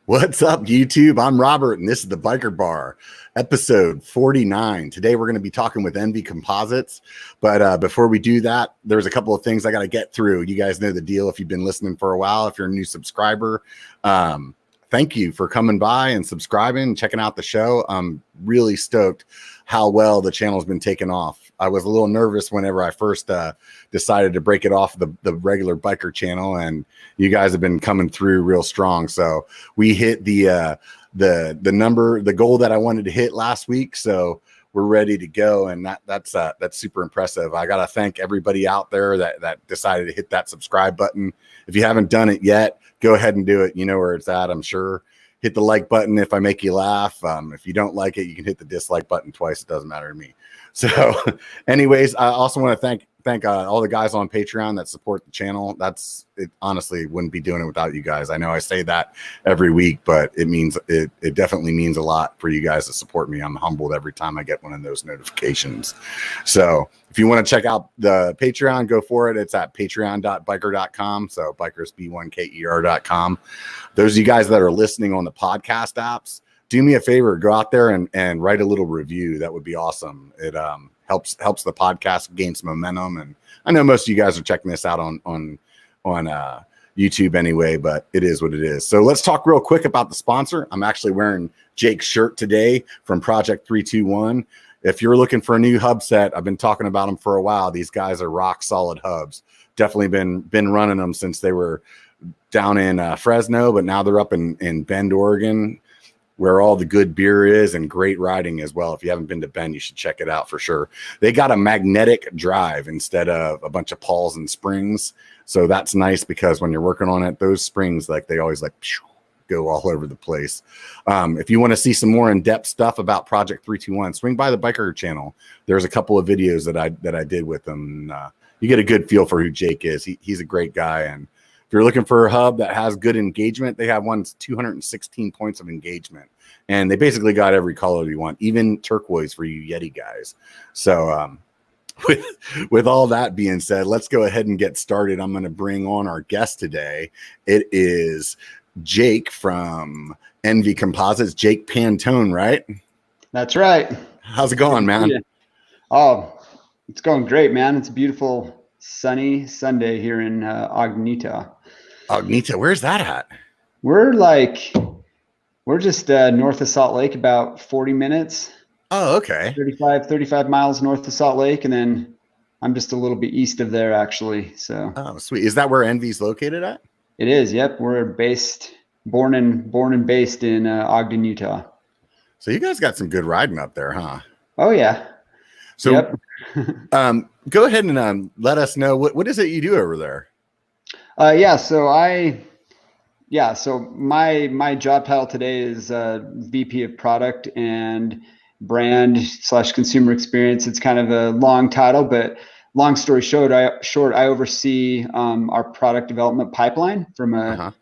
What's up, YouTube? I'm Robert, and this is the B1KER Bar, episode 49. Today, we're going to be talking with Enve Composites. But before we do that, there's a couple of things I got to get through. You guys know the deal if you've been listening for a while. If you're a new subscriber, thank you for coming by and subscribing and checking out the show. I'm really stoked how well the channel's been taken off. I was a little nervous whenever I first decided to break it off the regular B1KER channel, and you guys have been coming through real strong. So we hit the goal that I wanted to hit last week. So we're ready to go, and that's super impressive. I gotta thank everybody out there that decided to hit that subscribe button. If you haven't done it yet, go ahead and do it. You know where it's at, I'm sure. Hit the like button if I make you laugh. If you don't like it, you can hit the dislike button twice. It doesn't matter to me. So anyways, I also want to thank all the guys on Patreon that support the channel. Honestly, wouldn't be doing it without you guys. I know I say that every week, but it definitely means a lot for you guys to support me. I'm humbled every time I get one of those notifications. So if you want to check out the Patreon, go for it. It's at patreon.biker.com. So B1KER is B1KER.com. Those of you guys that are listening on the podcast apps, do me a favor, go out there and write a little review. That would be awesome. It helps the podcast gain some momentum. And I know most of you guys are checking this out on YouTube anyway, but it is what it is. So let's talk real quick about the sponsor. I'm actually wearing Jake's shirt today from Project 321. If you're looking for a new hub set, I've been talking about them for a while. These guys are rock solid hubs. Definitely been running them since they were down in Fresno, but now they're up in Bend, Oregon, where all the good beer is and great riding as well. If you haven't been to Bend, you should check it out for sure. They got a magnetic drive instead of a bunch of pawls and springs. So that's nice because when you're working on it, those springs, they always go all over the place. If you want to see some more in-depth stuff about Project 321, swing by the B1KER channel. There's a couple of videos that I did with them. You get a good feel for who Jake is. He's a great guy. And if you're looking for a hub that has good engagement, they have one that's 216 points of engagement. And they basically got every color you want, even turquoise for you Yeti guys. So with all that being said, let's go ahead and get started. I'm going to bring on our guest today. It is Jake from Enve Composites, Jake Pantone, right? That's right. How's it going, man? Oh, it's going great, man. It's a beautiful sunny Sunday here in Ogden, Utah. Ogden, where's that at? We're just north of Salt Lake, about 40 minutes. Oh, okay. 35 miles north of Salt Lake, and then I'm just a little bit east of there, actually. So. Oh, sweet. Is that where Enve's located at? It is. Yep. We're born and based in Ogden, Utah. So you guys got some good riding up there, huh? Oh yeah. So, yep. Go ahead and let us know what is it you do over there. So my job title today is VP of Product and Brand / Consumer Experience. It's kind of a long title, but long story short, I oversee our product development pipeline from a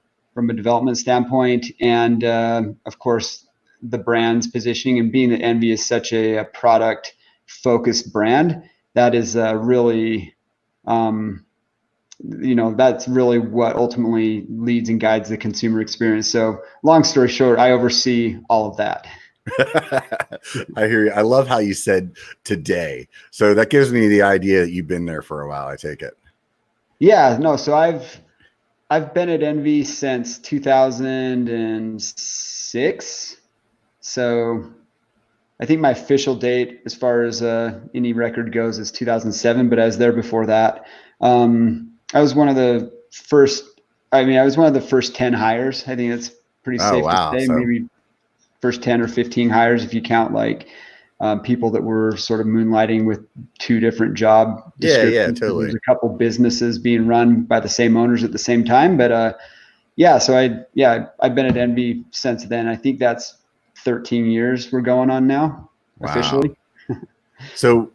development standpoint, and of course the brand's positioning. And being that Enve is such a product focused brand, that is really that's really what ultimately leads and guides the consumer experience. So long story short, I oversee all of that. I hear you. I love how you said today. So that gives me the idea that you've been there for a while, I take it. Yeah, no. So I've been at Enve since 2006. So I think my official date as far as any record goes is 2007, but I was there before that. I was one of the first 10 hires. I think that's pretty safe to say. So maybe first 10 or 15 hires if you count people that were sort of moonlighting with two different job descriptions. Yeah, totally. There's a couple businesses being run by the same owners at the same time. But so I've been at Enve since then. I think that's 13 years we're going on now, officially. So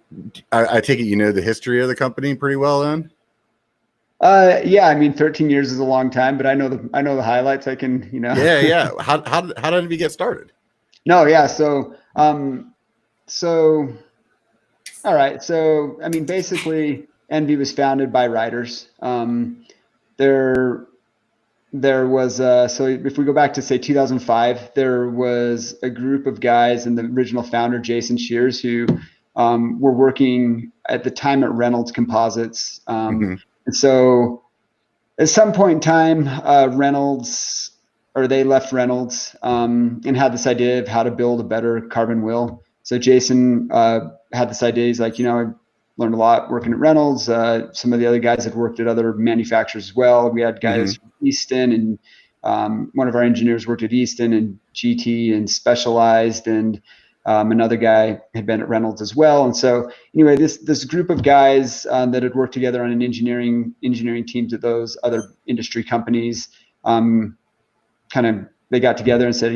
I take it you know the history of the company pretty well then? Yeah, I mean 13 years is a long time, but I know the highlights. I can, Yeah. How did Enve get started? No, yeah. So all right. So I mean basically Enve was founded by writers. there was so if we go back to say 2005, there was a group of guys and the original founder Jason Shears who were working at the time at Reynolds Composites, and so at some point in time, they left Reynolds and had this idea of how to build a better carbon wheel. So Jason had this idea. He's like, I learned a lot working at Reynolds. Some of the other guys had worked at other manufacturers as well. We had guys from Easton, and one of our engineers worked at Easton and GT and Specialized, and another guy had been at Reynolds as well. And so anyway, this group of guys that had worked together on an engineering teams at those other industry companies, they got together and said,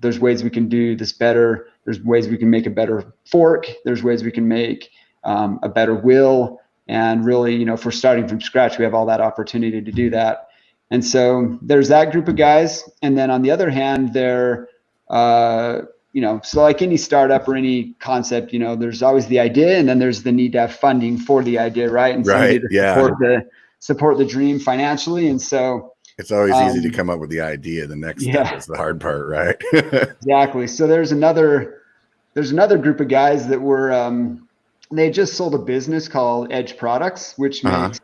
there's ways we can do this better. There's ways we can make a better fork. There's ways we can make a better wheel. And really, if we're starting from scratch, we have all that opportunity to do that. And so there's that group of guys. And then on the other hand, so like any startup or any concept, there's always the idea, and then there's the need to have funding for the idea, right? And right, to support the dream financially. And so it's always easy to come up with the idea. The next step is the hard part, right? Exactly. So there's another group of guys that were they just sold a business called Edge Products, which makes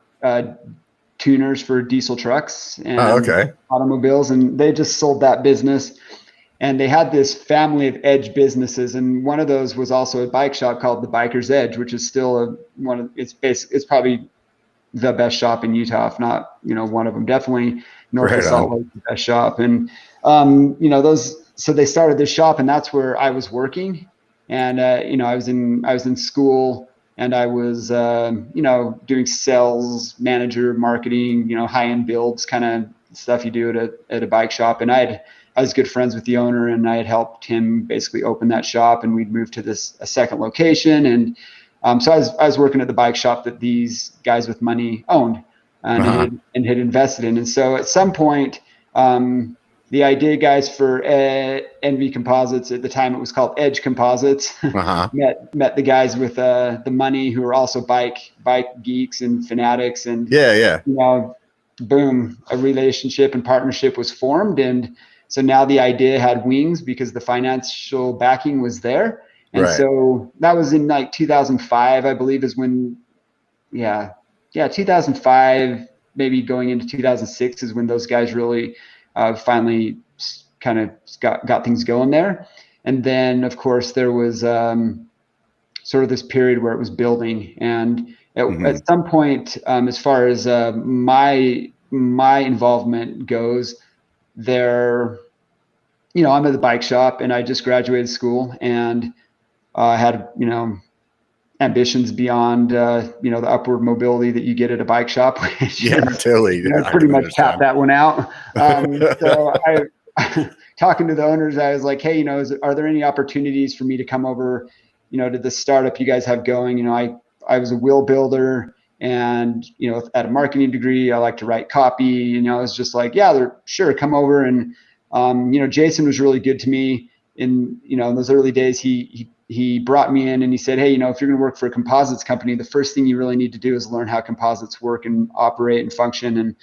tuners for diesel trucks and automobiles, and they just sold that business. And they had this family of Edge businesses, and one of those was also a bike shop called the BIKER's Edge, which is still it's probably the best shop in Utah, if not one of them. Definitely north of Salt Lake, the best shop. And so they started this shop, and that's where I was working. And I was in school, and I was doing sales, manager, marketing, high end builds, kind of stuff you do at a bike shop. And I was good friends with the owner, and I had helped him basically open that shop, and we'd moved to a second location. And so I was working at the bike shop that these guys with money owned and had invested in. And so at some point, the idea guys for Enve Composites, at the time it was called Edge Composites, met the guys with the money who were also bike geeks and fanatics. And boom, a relationship and partnership was formed. And so now the idea had wings because the financial backing was there. And so that was in like 2005, I believe, is when, 2005, maybe going into 2006 is when those guys really finally kind of got things going there. And then, of course, there was sort of this period where it was building. And at some point, as far as my involvement goes, I'm at the bike shop, and I just graduated school, and I had, ambitions beyond, the upward mobility that you get at a bike shop. Which totally. I pretty much tapped that one out. So talking to the owners, I was like, hey, are there any opportunities for me to come over, to the startup you guys have going? I was a wheel builder, and, at a marketing degree, I like to write copy. I was just like, sure, come over. And, Jason was really good to me in those early days. He brought me in, and he said, hey, if you're going to work for a composites company, the first thing you really need to do is learn how composites work and operate and function, and,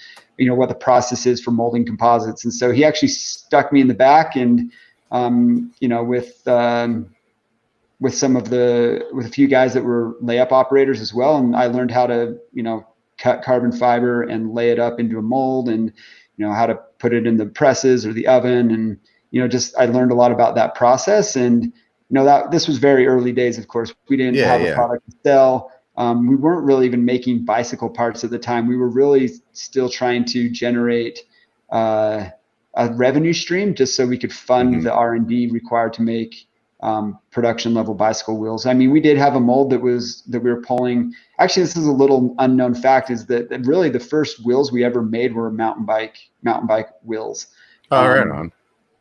what the process is for molding composites. And so he actually stuck me in the back, and, with a few guys that were layup operators as well. And I learned how to, cut carbon fiber and lay it up into a mold, and, how to put it in the presses or the oven. And, I learned a lot about that process. And, that this was very early days. Of course, we didn't have a product to sell. We weren't really even making bicycle parts at the time. We were really still trying to generate a revenue stream just so we could fund the R&D required to make production level bicycle wheels. I mean, we did have a mold that we were pulling. Actually, this is a little unknown fact, is that really the first wheels we ever made were mountain bike wheels. Oh, right on.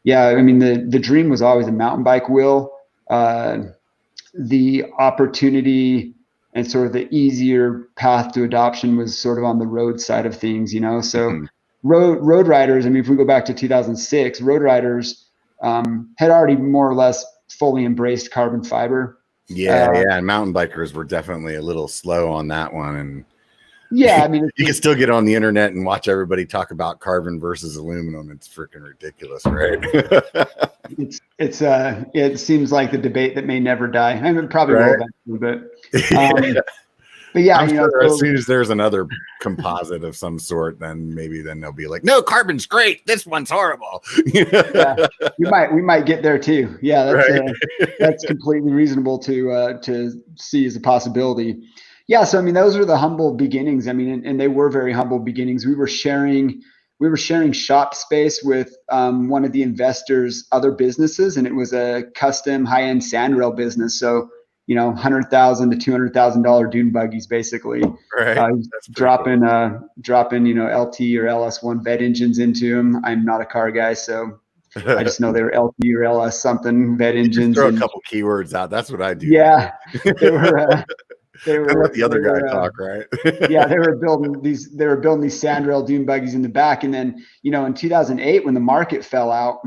Yeah, I mean, the dream was always a mountain bike wheel. The opportunity and sort of the easier path to adoption was sort of on the road side of things, So road riders, I mean, if we go back to 2006, road riders had already more or less fully embraced carbon fiber. And mountain bikers were definitely a little slow on that one. And Yeah, I mean, you can still get on the internet and watch everybody talk about carbon versus aluminum. It's freaking ridiculous, right? It seems like the debate that may never die. I mean, it probably will eventually, but yeah, I'm you know, sure so, as soon as there's another composite of some sort, then they'll be like, no, carbon's great. This one's horrible. yeah, we might get there too. Yeah, Right. that's completely reasonable to see as a possibility. Yeah, so I mean, those are the humble beginnings. I mean, and they were very humble beginnings. We were sharing shop space with one of the investors' other businesses, and it was a custom high-end sandrail business. So, you know, $100,000 to $200,000 dune buggies, basically. Right. That's dropping you know, LT or LS1 vet engines into them. I'm not a car guy, so I just know they were LT or LS something vet engines. Throw a couple keywords out. That's what I do. Yeah, they were. They were. Let the other guy talk, right? Yeah, they were building these sandrail dune buggies in the back, and then, you know, in 2008 when the market fell out,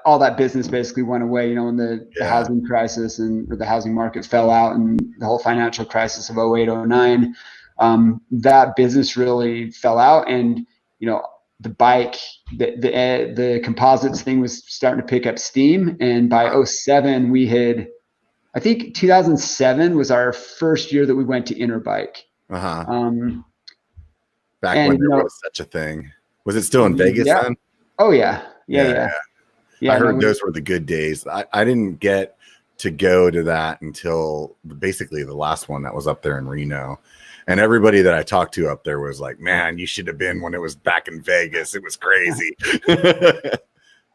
all that business basically went away. You know, when the housing crisis and the housing market fell out, and the whole financial crisis of 08, 09, that business really fell out, and, you know, the bike, the composites thing was starting to pick up steam, and by 07 we had. I think 2007 was our first year that we went to Interbike. Back and, when there was such a thing. Was it still in Vegas then? Oh yeah. Yeah. I heard those were the good days. I didn't get to go to that until basically the last one that was up there in Reno. And everybody that I talked to up there was like, man, you should have been when it was back in Vegas. It was crazy.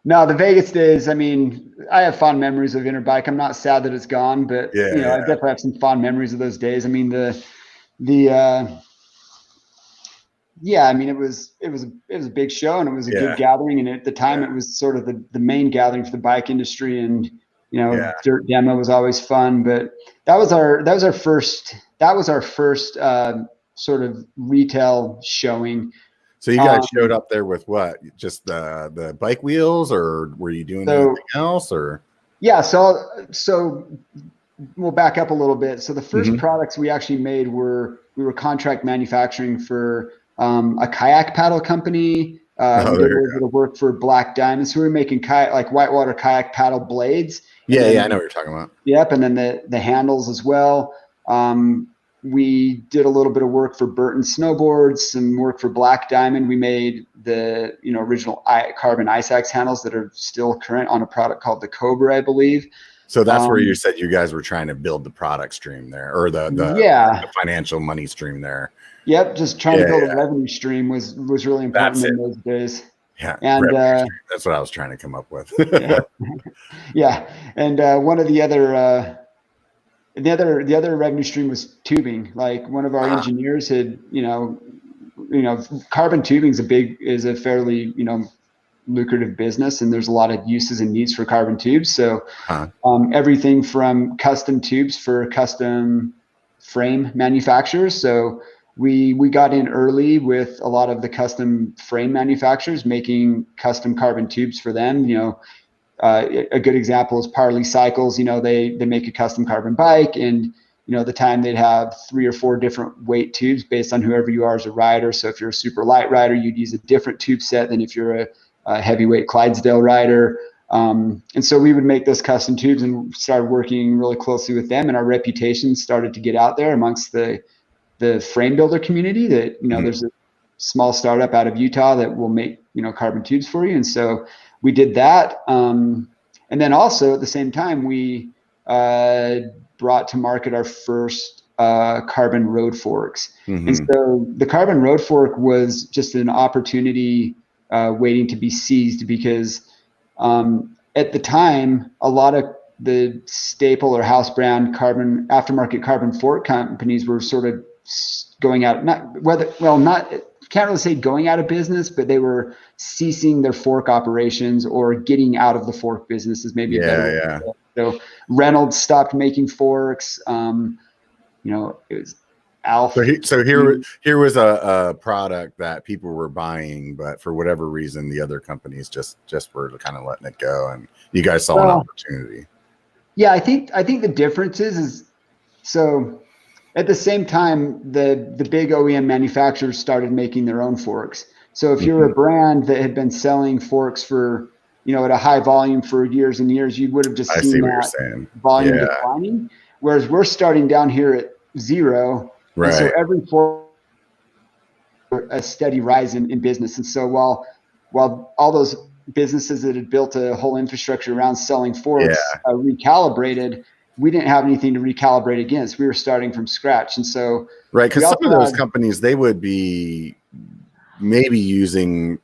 No, the Vegas days, I mean, I have fond memories of Interbike. I'm not sad that it's gone, but you know, I definitely have some fond memories of those days. I mean, I mean, it was a big show, and it was a good gathering. And at the time it was sort of the main gathering for the bike industry, and, you know, dirt demo was always fun, but that was our first sort of retail showing. So you guys showed up there with what? Just the bike wheels, or were you doing anything else? Or so we'll back up a little bit. So the first products we actually made we were contract manufacturing for a kayak paddle company. We did a little bit of work for Black Diamond. So we were making whitewater kayak paddle blades. Yeah, I know what you're talking about. Yep, and then the handles as well. We did a little bit of work for Burton Snowboards, some work for Black Diamond. We made the, you know, original carbon ice axe handles that are still current on a product called the Cobra, I believe. So that's where you said you guys were trying to build the product stream there, or the financial money stream there. Yep, just trying to build a revenue stream was really important in those days. Yeah, and that's what I was trying to come up with. yeah, and one of the other. The other revenue stream was tubing. Like, one of our engineers had, you know, carbon tubing is a fairly, you know, lucrative business, and there's a lot of uses and needs for carbon tubes. So everything from custom tubes for custom frame manufacturers. So we got in early with a lot of the custom frame manufacturers, making custom carbon tubes for them. You know, a good example is Parley Cycles. You know, they make a custom carbon bike, and, you know, the time they'd have 3 or 4 different weight tubes based on whoever you are as a rider. So if you're a super light rider, you'd use a different tube set than if you're a heavyweight Clydesdale rider. And so we would make those custom tubes and started working really closely with them, and our reputation started to get out there amongst the frame builder community that, you know, there's a small startup out of Utah that will make, you know, carbon tubes for you. And so we did that. And then also at the same time, we brought to market our first carbon road forks. And so the carbon road fork was just an opportunity waiting to be seized, because at the time, a lot of the staple or house brand aftermarket carbon fork companies were sort of going out, can't really say going out of business, but they were ceasing their fork operations or getting out of the fork business is maybe a better way. So Reynolds stopped making forks. You know, it was Alpha. So here was a product that people were buying, but for whatever reason, the other companies just were kind of letting it go, and you guys saw an opportunity. Yeah, I think the difference is so at the same time, the big OEM manufacturers started making their own forks. So if you're a brand that had been selling forks for, at a high volume for years and years, you would have just seen that volume declining. Whereas we're starting down here at 0. Right. And so every fork, a steady rise in business. And so while all those businesses that had built a whole infrastructure around selling forks recalibrated, we didn't have anything to recalibrate against. We were starting from scratch. And so right, because some of those companies, they would be maybe using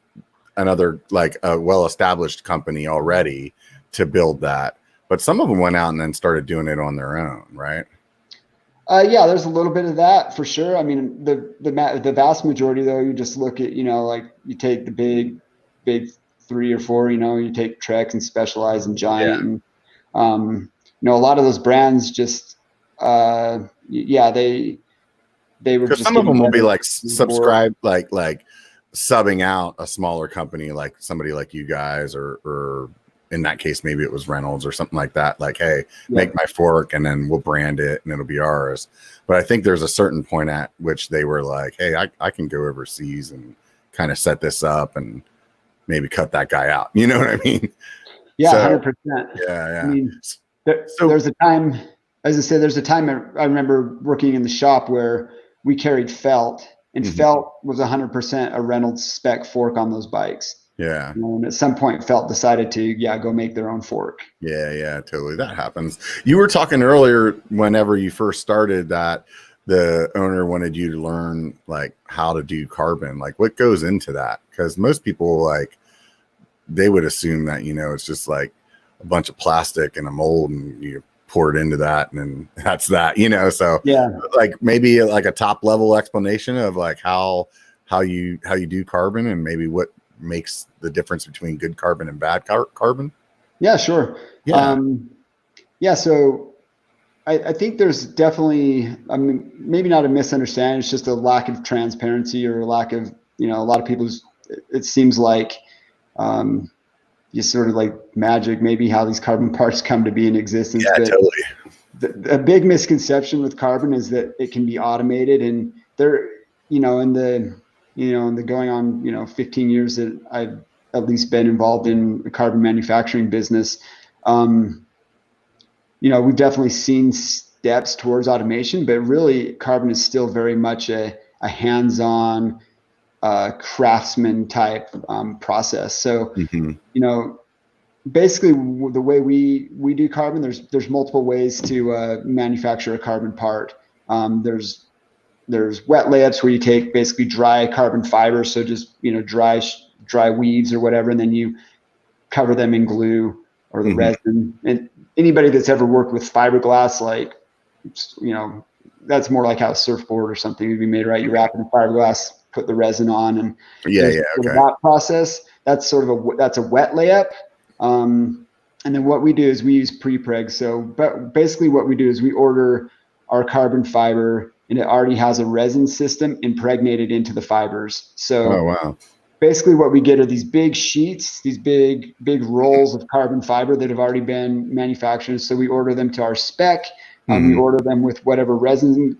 another, like a well-established company already to build that, but some of them went out and then started doing it on their own, right? Yeah, there's a little bit of that for sure. I mean, the vast majority, though, you just look at, like you take the big 3 or 4, you take Trex and Specialized and Giant, and a lot of those brands just they were just, some of them will be like subscribe, like subbing out a smaller company, like somebody like you guys, or in that case, maybe it was Reynolds or something like that. Like, hey, make my fork and then we'll brand it and it'll be ours. But I think there's a certain point at which they were like, hey, I can go overseas and kind of set this up and maybe cut that guy out. You know what I mean? Yeah, so, 100%. Yeah. I mean, there's a time, as I said, I remember working in the shop where we carried felt, and felt was 100% a Reynolds spec fork on those bikes. Yeah. And at some point, felt decided to, go make their own fork. Yeah, totally. That happens. You were talking earlier, whenever you first started, that the owner wanted you to learn like how to do carbon. Like, what goes into that? Because most people, like, they would assume that, it's just like a bunch of plastic and a mold and you pour it into that and then that's that, so like maybe like a top level explanation of like how you do carbon and maybe what makes the difference between good carbon and bad carbon. Yeah, sure. So I think there's definitely, maybe not a misunderstanding. It's just a lack of transparency or a lack of, a lot of people's, it seems like, just sort of like magic, maybe how these carbon parts come to be in existence. Yeah, but totally. A big misconception with carbon is that it can be automated, and there, in the going on, 15 years that I've at least been involved in the carbon manufacturing business, we've definitely seen steps towards automation, but really carbon is still very much a hands-on, craftsman type process. So, basically the way we do carbon, there's multiple ways to manufacture a carbon part. There's wet layups where you take basically dry carbon fiber, so just dry weaves or whatever, and then you cover them in glue or the resin. And anybody that's ever worked with fiberglass, like, that's more like how a surfboard or something would be made, right? You wrap it in fiberglass, put the resin on, and that process. That's sort of that's a wet layup. And then what we do is we use pre-preg. So, but basically what we do is we order our carbon fiber, and it already has a resin system impregnated into the fibers. So basically what we get are these big sheets, these big rolls of carbon fiber that have already been manufactured. So we order them to our spec. We order them with whatever resin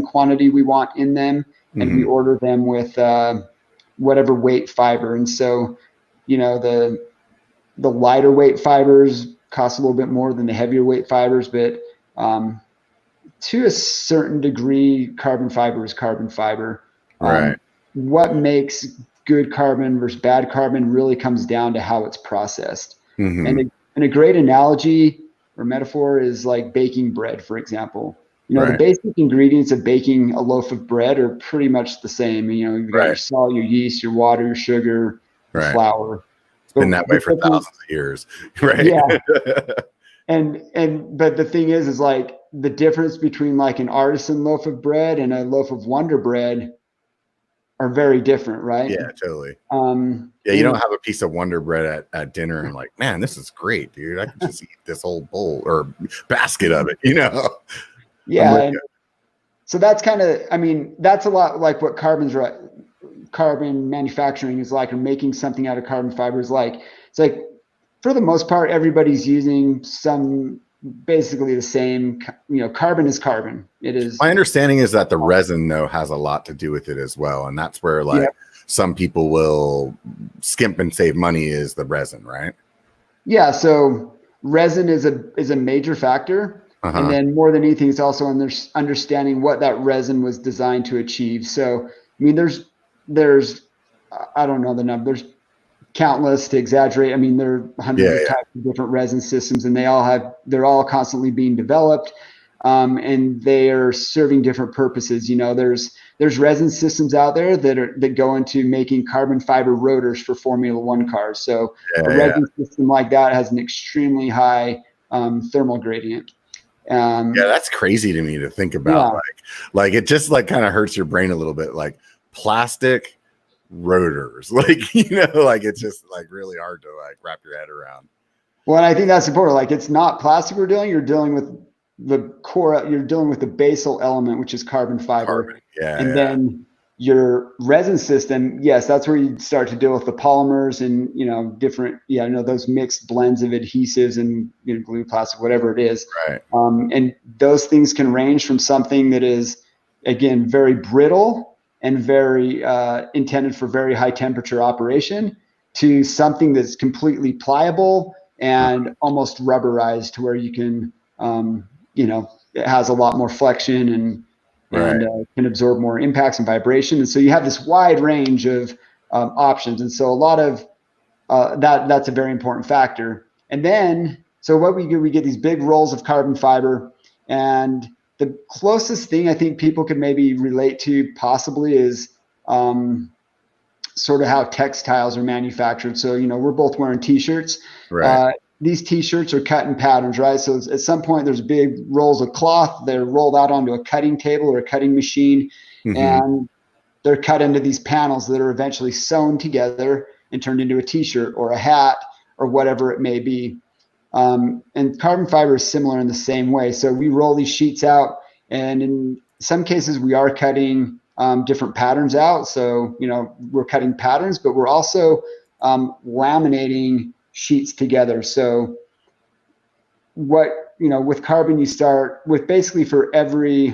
quantity we want in them, and we order them with whatever weight fiber. And so, the lighter weight fibers cost a little bit more than the heavier weight fibers, but to a certain degree, carbon fiber is carbon fiber. Right. What makes good carbon versus bad carbon really comes down to how it's processed. And a great analogy or metaphor is like baking bread, for example. The basic ingredients of baking a loaf of bread are pretty much the same. You've got your salt, your yeast, your water, your sugar, your flour. It's been that way for thousands of years, right? Yeah. But the thing is like the difference between like an artisan loaf of bread and a loaf of Wonder Bread are very different, right? Yeah, totally. You don't have a piece of Wonder Bread at dinner and like, man, this is great, dude. I could just eat this whole bowl or basket of it, Yeah. And so that's kind of, that's a lot like what carbon manufacturing is like, or making something out of carbon fiber is like. It's like, for the most part, everybody's using some basically the same. Carbon is carbon. It is. My understanding is that the resin though has a lot to do with it as well, and that's where like some people will skimp and save money is the resin, right? Yeah. So resin is a major factor. And then more than anything, it's also understanding what that resin was designed to achieve. So, I mean, there's I don't know the number. There's countless, to exaggerate. I mean, there are hundreds of types of different resin systems, and they're all constantly being developed, and they are serving different purposes. There's resin systems out there that go into making carbon fiber rotors for Formula One cars. So a resin system like that has an extremely high thermal gradient. That's crazy to me to think about. Like it just like kind of hurts your brain a little bit, like plastic rotors, like it's just like really hard to like wrap your head around. Well, and I think that's important. Like, it's not plastic you're dealing with the core, you're dealing with the basal element, which is carbon fiber. Then your resin system, yes, that's where you start to deal with the polymers and different those mixed blends of adhesives and glue, plastic, whatever it is. Right. And those things can range from something that is, again, very brittle and very intended for very high temperature operation to something that's completely pliable and almost rubberized to where you can it has a lot more flexion and can absorb more impacts and vibration. And so you have this wide range of options. And so a lot of that's a very important factor. And then, so what we do, we get these big rolls of carbon fiber. And the closest thing I think people could maybe relate to possibly is sort of how textiles are manufactured. So, we're both wearing t-shirts. Right. These t-shirts are cut in patterns, right? So at some point there's big rolls of cloth. They're rolled out onto a cutting table or a cutting machine, and they're cut into these panels that are eventually sewn together and turned into a t-shirt or a hat or whatever it may be. And carbon fiber is similar in the same way. So we roll these sheets out, and in some cases we are cutting different patterns out. So, we're cutting patterns, but we're also laminating sheets together. So with carbon, you start with basically for every,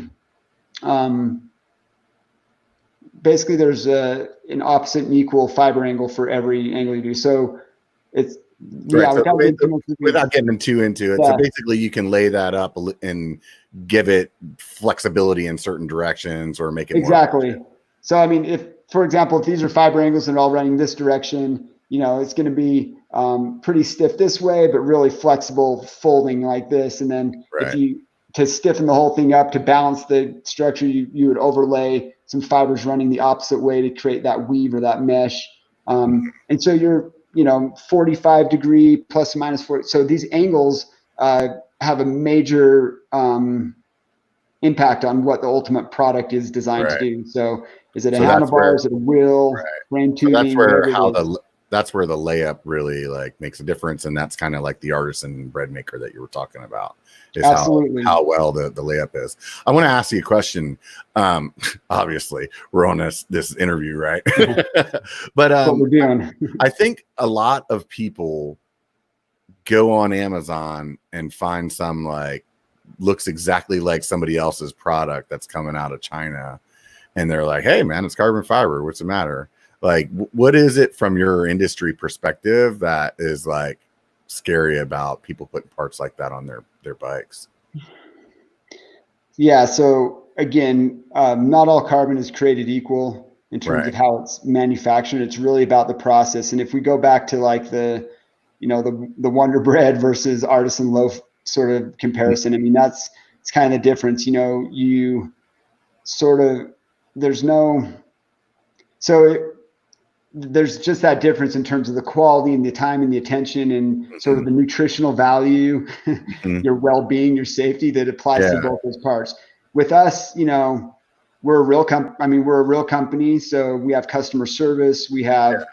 basically there's an opposite and equal fiber angle for every angle you do. So it's, without getting too into it. So basically you can lay that up and give it flexibility in certain directions or make it exactly more. So, I mean, if these are fiber angles and they're all running this direction, it's going to be pretty stiff this way, but really flexible folding like this. And then to stiffen the whole thing up, to balance the structure, you would overlay some fibers running the opposite way to create that weave or that mesh. And so you're, 45 degree plus or minus 40. So these angles have a major impact on what the ultimate product is designed to do. So is it a handlebar? Is it a wheel? Frame tubing? So that's where the layup really like makes a difference, and that's kind of like the artisan bread maker that you were talking about. Is absolutely how well the layup is. I want to ask you a question. Obviously, we're on this interview, right? But what we're doing. I think a lot of people go on Amazon and find some like looks exactly like somebody else's product that's coming out of China, and they're like, "Hey, man, it's carbon fiber. What's the matter?" Like, what is it from your industry perspective that is like scary about people putting parts like that on their bikes? Yeah. So again, not all carbon is created equal in terms of how it's manufactured. It's really about the process. And if we go back to like the Wonder Bread versus artisan loaf sort of comparison, I mean, it's kind of the difference. There's just that difference in terms of the quality and the time and the attention and sort of the nutritional value, your well-being, your safety that applies to both those parts. With us, we're a real company. So we have customer service. We have,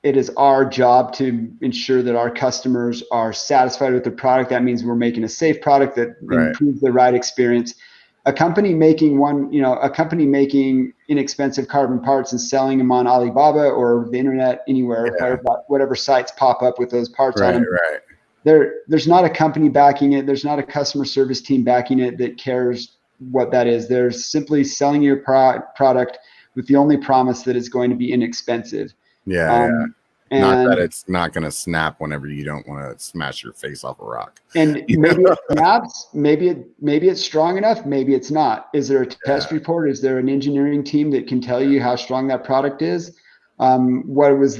it is our job to ensure that our customers are satisfied with the product. That means we're making a safe product that improves the ride experience. a company making inexpensive carbon parts and selling them on Alibaba or the internet anywhere, whatever sites pop up with those parts on them. Right. There's not a company backing it. There's not a customer service team backing it that cares what that is. They're simply selling your product with the only promise that it's going to be inexpensive. And not that it's not going to snap whenever you don't want to smash your face off a rock. And maybe it snaps, maybe it's strong enough, maybe it's not. Is there a test report? Is there an engineering team that can tell you how strong that product is? Where did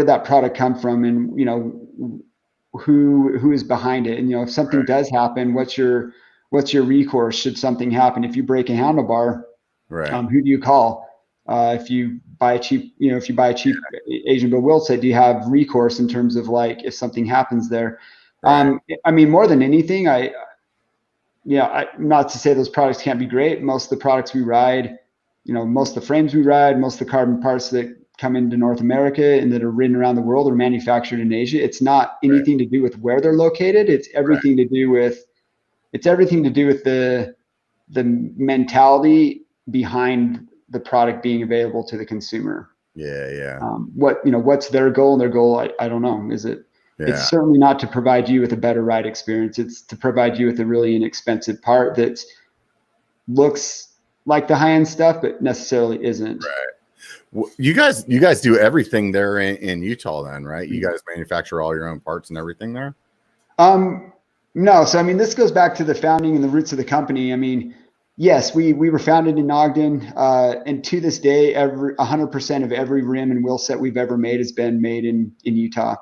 that product come from? And, who is behind it? And, if something does happen, what's your recourse should something happen? If you break a handlebar, who do you call? If you buy a cheap Asian built wheel set, do you have recourse in terms of like if something happens there? I mean, more than anything, not to say those products can't be great. Most of the products we ride, most of the frames we ride, most of the carbon parts that come into North America and that are ridden around the world are manufactured in Asia. It's not anything to do with where they're located. It's everything to do with the mentality behind the product being available to the consumer. What's their goal? And their goal, I don't know. It's certainly not to provide you with a better ride experience. It's to provide you with a really inexpensive part that looks like the high-end stuff, but necessarily isn't. Well, you guys do everything there in Utah then, right? You guys manufacture all your own parts and everything there? No. So, I mean, this goes back to the founding and the roots of the company. I mean, yes, we were founded in Ogden, and to this day, 100% of every rim and wheel set we've ever made has been made in Utah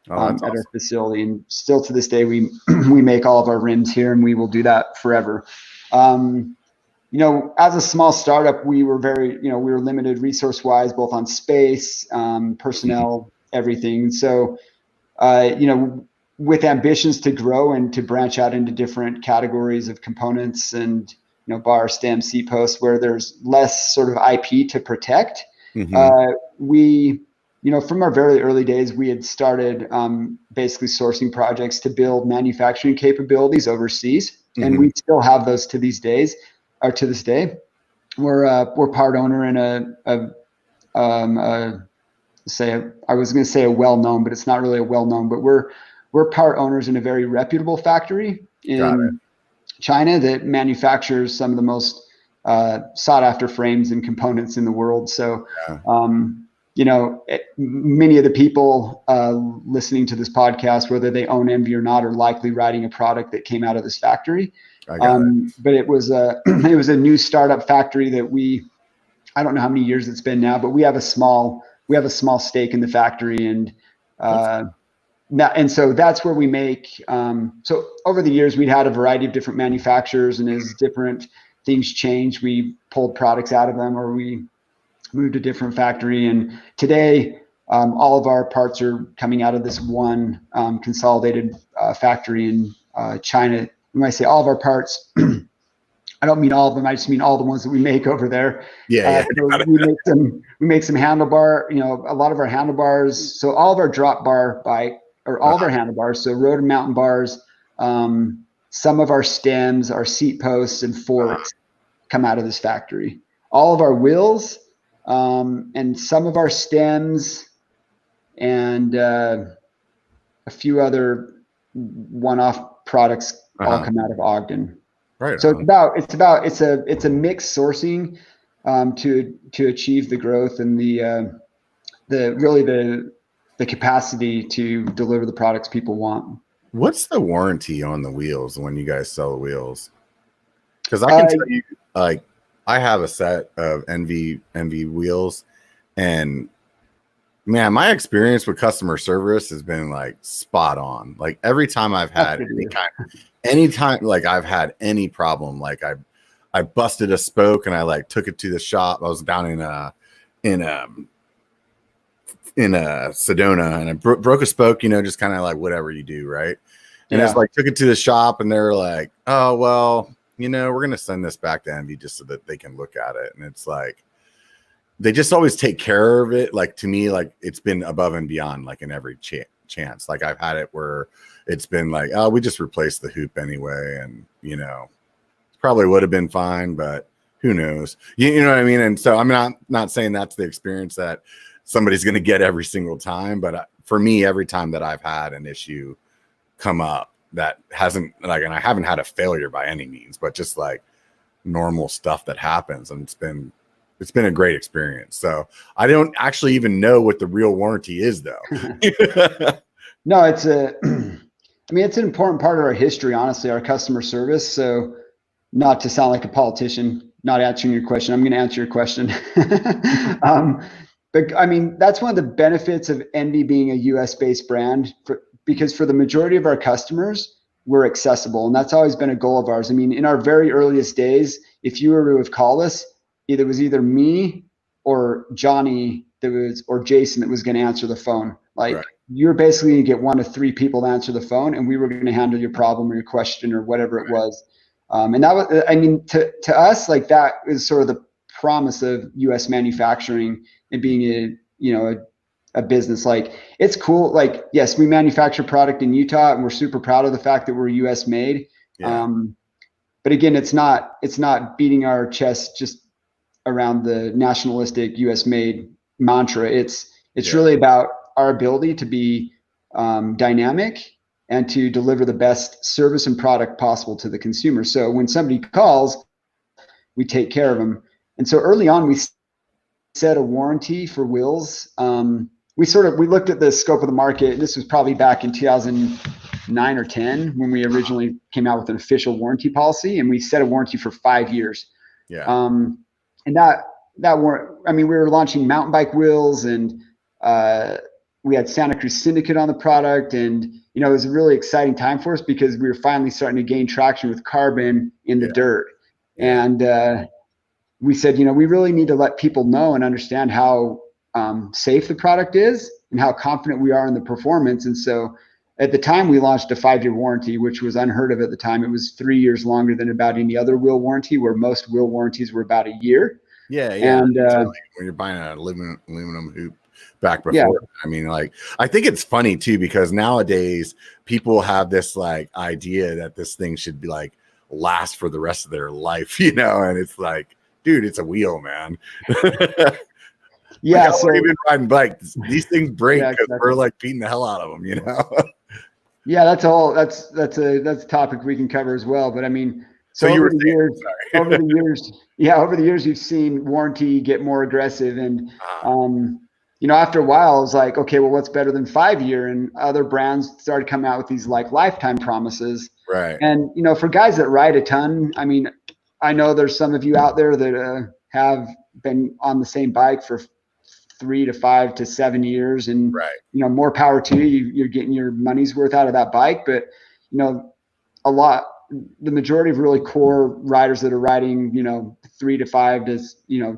at our facility. And still to this day, we make all of our rims here, and we will do that forever. As a small startup, we were limited resource-wise, both on space, personnel, everything. So, with ambitions to grow and to branch out into different categories of components and bar, stem, seat posts, where there's less sort of IP to protect. We, from our very early days, we had started basically sourcing projects to build manufacturing capabilities overseas, and we still have those to this day. We're part owner in I was going to say a well-known, but it's not really a well-known, but we're part owners in a very reputable factory in China that manufactures some of the most sought after frames and components in the world. So, many of the people listening to this podcast, whether they own Enve or not, are likely riding a product that came out of this factory. But it was a new startup factory that I don't know how many years it's been now, but we have a small stake in the factory, and so that's where we make. So over the years, we'd had a variety of different manufacturers, and as different things changed, we pulled products out of them, or we moved to a different factory. And today, all of our parts are coming out of this one consolidated factory in China. When I say all of our parts, I don't mean all of them. I just mean all the ones that we make over there. So we make some handlebar. A lot of our handlebars. So all of our drop bar bike, or all of our handlebars. So road and mountain bars. Some of our stems, our seat posts, and forks come out of this factory. All of our wheels, and some of our stems, and a few other one-off products all come out of Ogden. Right. So it's a mixed sourcing to achieve the growth and the capacity to deliver the products people want. What's the warranty on the wheels when you guys sell the wheels? Because I can tell you, like, I have a set of Enve wheels, and man, my experience with customer service has been like spot on. Like every time I've had anytime like I've had any problem, like I busted a spoke and I like took it to the shop. I was down in Sedona, and I broke a spoke, just kind of like whatever you do, right? And it's like took it to the shop, and they're like, oh well, we're gonna send this back to Enve just so that they can look at it. And it's like they just always take care of it. Like to me, like it's been above and beyond, like in every chance. Like I've had it where it's been like, oh, we just replaced the hoop anyway, and probably would have been fine, but who knows? You know what I mean? And so I'm not saying that's the experience that somebody's going to get every single time, but for me, every time that I've had an issue come up that hasn't and I haven't had a failure by any means, but just like normal stuff that happens, and it's been a great experience. So I don't actually even know what the real warranty is, though. No, it's it's an important part of our history, honestly, our customer service. So not to sound like a politician, not answering your question, I'm going to answer your question. But that's one of the benefits of Enve being a US based brand, because for the majority of our customers, we're accessible. And that's always been a goal of ours. In our very earliest days, if you were to have called us, it was either me or Johnny or Jason that was going to answer the phone. Like right. You're basically going to get 1 to 3 people to answer the phone, and we were going to handle your problem or your question or whatever it was. And that was, to us, like that is sort of the promise of U.S. manufacturing and being a business. Like it's cool. Like, yes, we manufacture product in Utah, and we're super proud of the fact that we're U.S. made. Yeah. But again, it's not beating our chest just around the nationalistic U.S. made mantra. It's really about our ability to be dynamic and to deliver the best service and product possible to the consumer. So when somebody calls, we take care of them. And so early on, we set a warranty for wheels. We looked at the scope of the market. This was probably back in 2009 or 10 when we originally came out with an official warranty policy, and we set a warranty for 5 years. Yeah. And that we were launching mountain bike wheels, and we had Santa Cruz Syndicate on the product, and it was a really exciting time for us because we were finally starting to gain traction with carbon in the dirt. And we said, we really need to let people know and understand how safe the product is and how confident we are in the performance. And so at the time, we launched a 5-year warranty, which was unheard of at the time. It was 3 years longer than about any other wheel warranty, where most wheel warranties were about a year. Yeah. And when you're buying an aluminum hoop back before, I think it's funny too, because nowadays people have this like idea that this thing should be like last for the rest of their life, and it's like, dude, it's a wheel, man. Yeah. So even riding bikes, these things break because we're like beating the hell out of them, Yeah, that's a topic we can cover as well. But so over the years, you've seen warranty get more aggressive, and after a while, I was like, okay, well, what's better than 5-year? And other brands started coming out with these like lifetime promises. Right. And for guys that ride a ton, I know there's some of you out there that have been on the same bike for 3 to 5 to 7 years, and more power to you. You're getting your money's worth out of that bike. But the majority of really core riders that are riding 3 to 5 to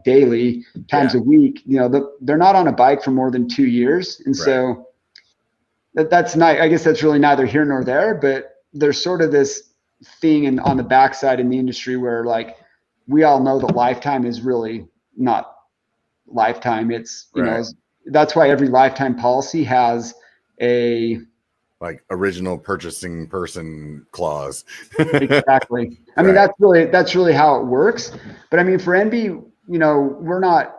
daily times a week, they're not on a bike for more than 2 years. And so that's not, I guess that's really neither here nor there, but there's sort of this thing on the backside in the industry where like we all know that lifetime is really not lifetime. It's that's why every lifetime policy has a like original purchasing person clause. Exactly. That's really how it works. But for Enve, we're not,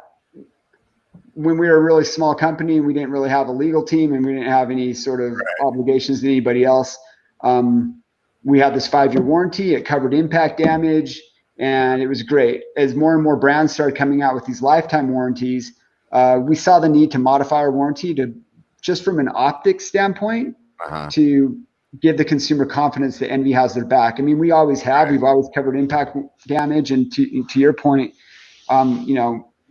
when we were a really small company, we didn't really have a legal team, and we didn't have any sort of obligations to anybody else. We had this 5-year warranty. It covered impact damage, and it was great. As more and more brands started coming out with these lifetime warranties, we saw the need to modify our warranty to just from an optics standpoint to give the consumer confidence that Enve has their back. We always have. We've always covered impact damage, and to your point,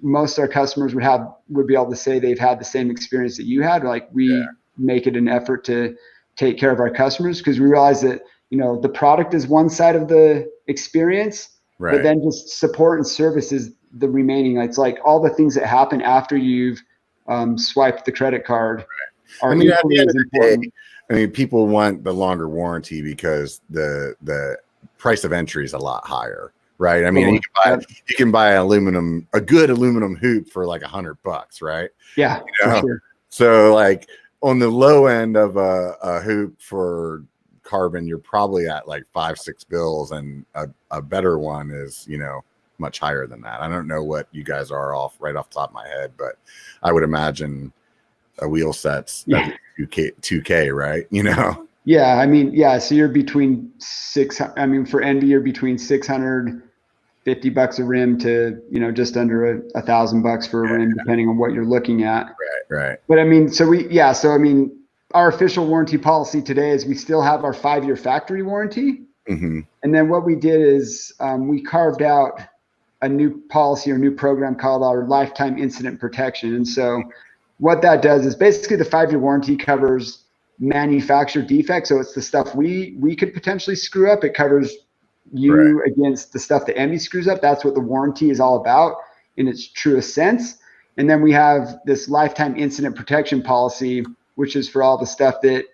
most of our customers would be able to say they've had the same experience that you had. Like we make it an effort to take care of our customers, because we realize that the product is one side of the experience, but then just support and service is the remaining. It's like all the things that happen after you've swiped the credit card. Are at the end of the day, people want the longer warranty because the price of entry is a lot higher, right? You can buy a good aluminum hoop for like $100, right? Yeah. For sure. So like on the low end of a hoop for carbon, you're probably at like 5-6 bills, and a better one is, much higher than that. I don't know what you guys are right off the top of my head, but I would imagine a wheel set's 2K, right? Yeah, I mean, yeah. So you're between I mean, for Enve, you're between $650 a rim to just under $1,000 for a rim, depending on what you're looking at. Right. But I mean, so I mean, our official warranty policy today is we still have our 5-year factory warranty, and then what we did is we carved out a new policy or new program called our lifetime incident protection. And so what that does is basically the 5-year warranty covers manufacturer defects. So it's the stuff we could potentially screw up. It covers you against the stuff that Enve screws up. That's what the warranty is all about in its truest sense. And then we have this lifetime incident protection policy, which is for all the stuff that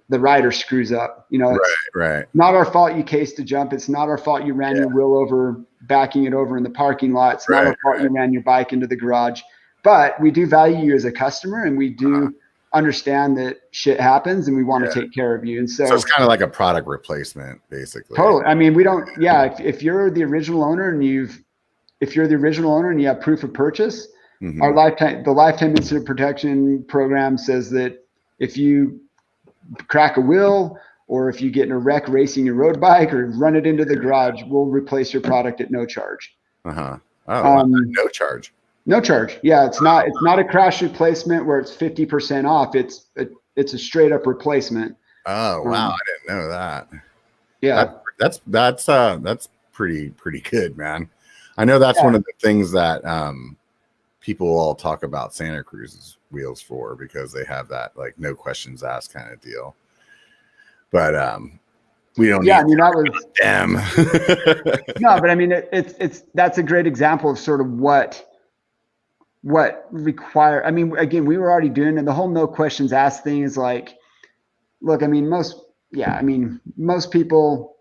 the rider screws up. It's not our fault you cased a jump. It's not our fault you ran your wheel over, backing it over in the parking lot. It's not our fault you ran your bike into the garage. But we do value you as a customer, and we do understand that shit happens, and we want to take care of you. And so it's kind of like a product replacement, basically. Totally. I mean, we don't. Yeah, if you're the original owner and you have proof of purchase, the lifetime incident protection program says that if you crack a wheel, or if you get in a wreck racing your road bike or run it into the garage, we'll replace your product at no charge. Oh, no charge. No charge. Yeah, it's not a crash replacement where it's 50% off. It's a straight up replacement. Oh wow, I didn't know that. Yeah, that's pretty good, man. I know that's one of the things that people all talk about Santa Cruz's wheels for, because they have that like no questions asked kind of deal. But we don't. Yeah, I mean that was them. No, but I mean that's a great example of sort of what require. I mean, again, we were already doing, and the whole no questions asked thing is like, look, I mean, most people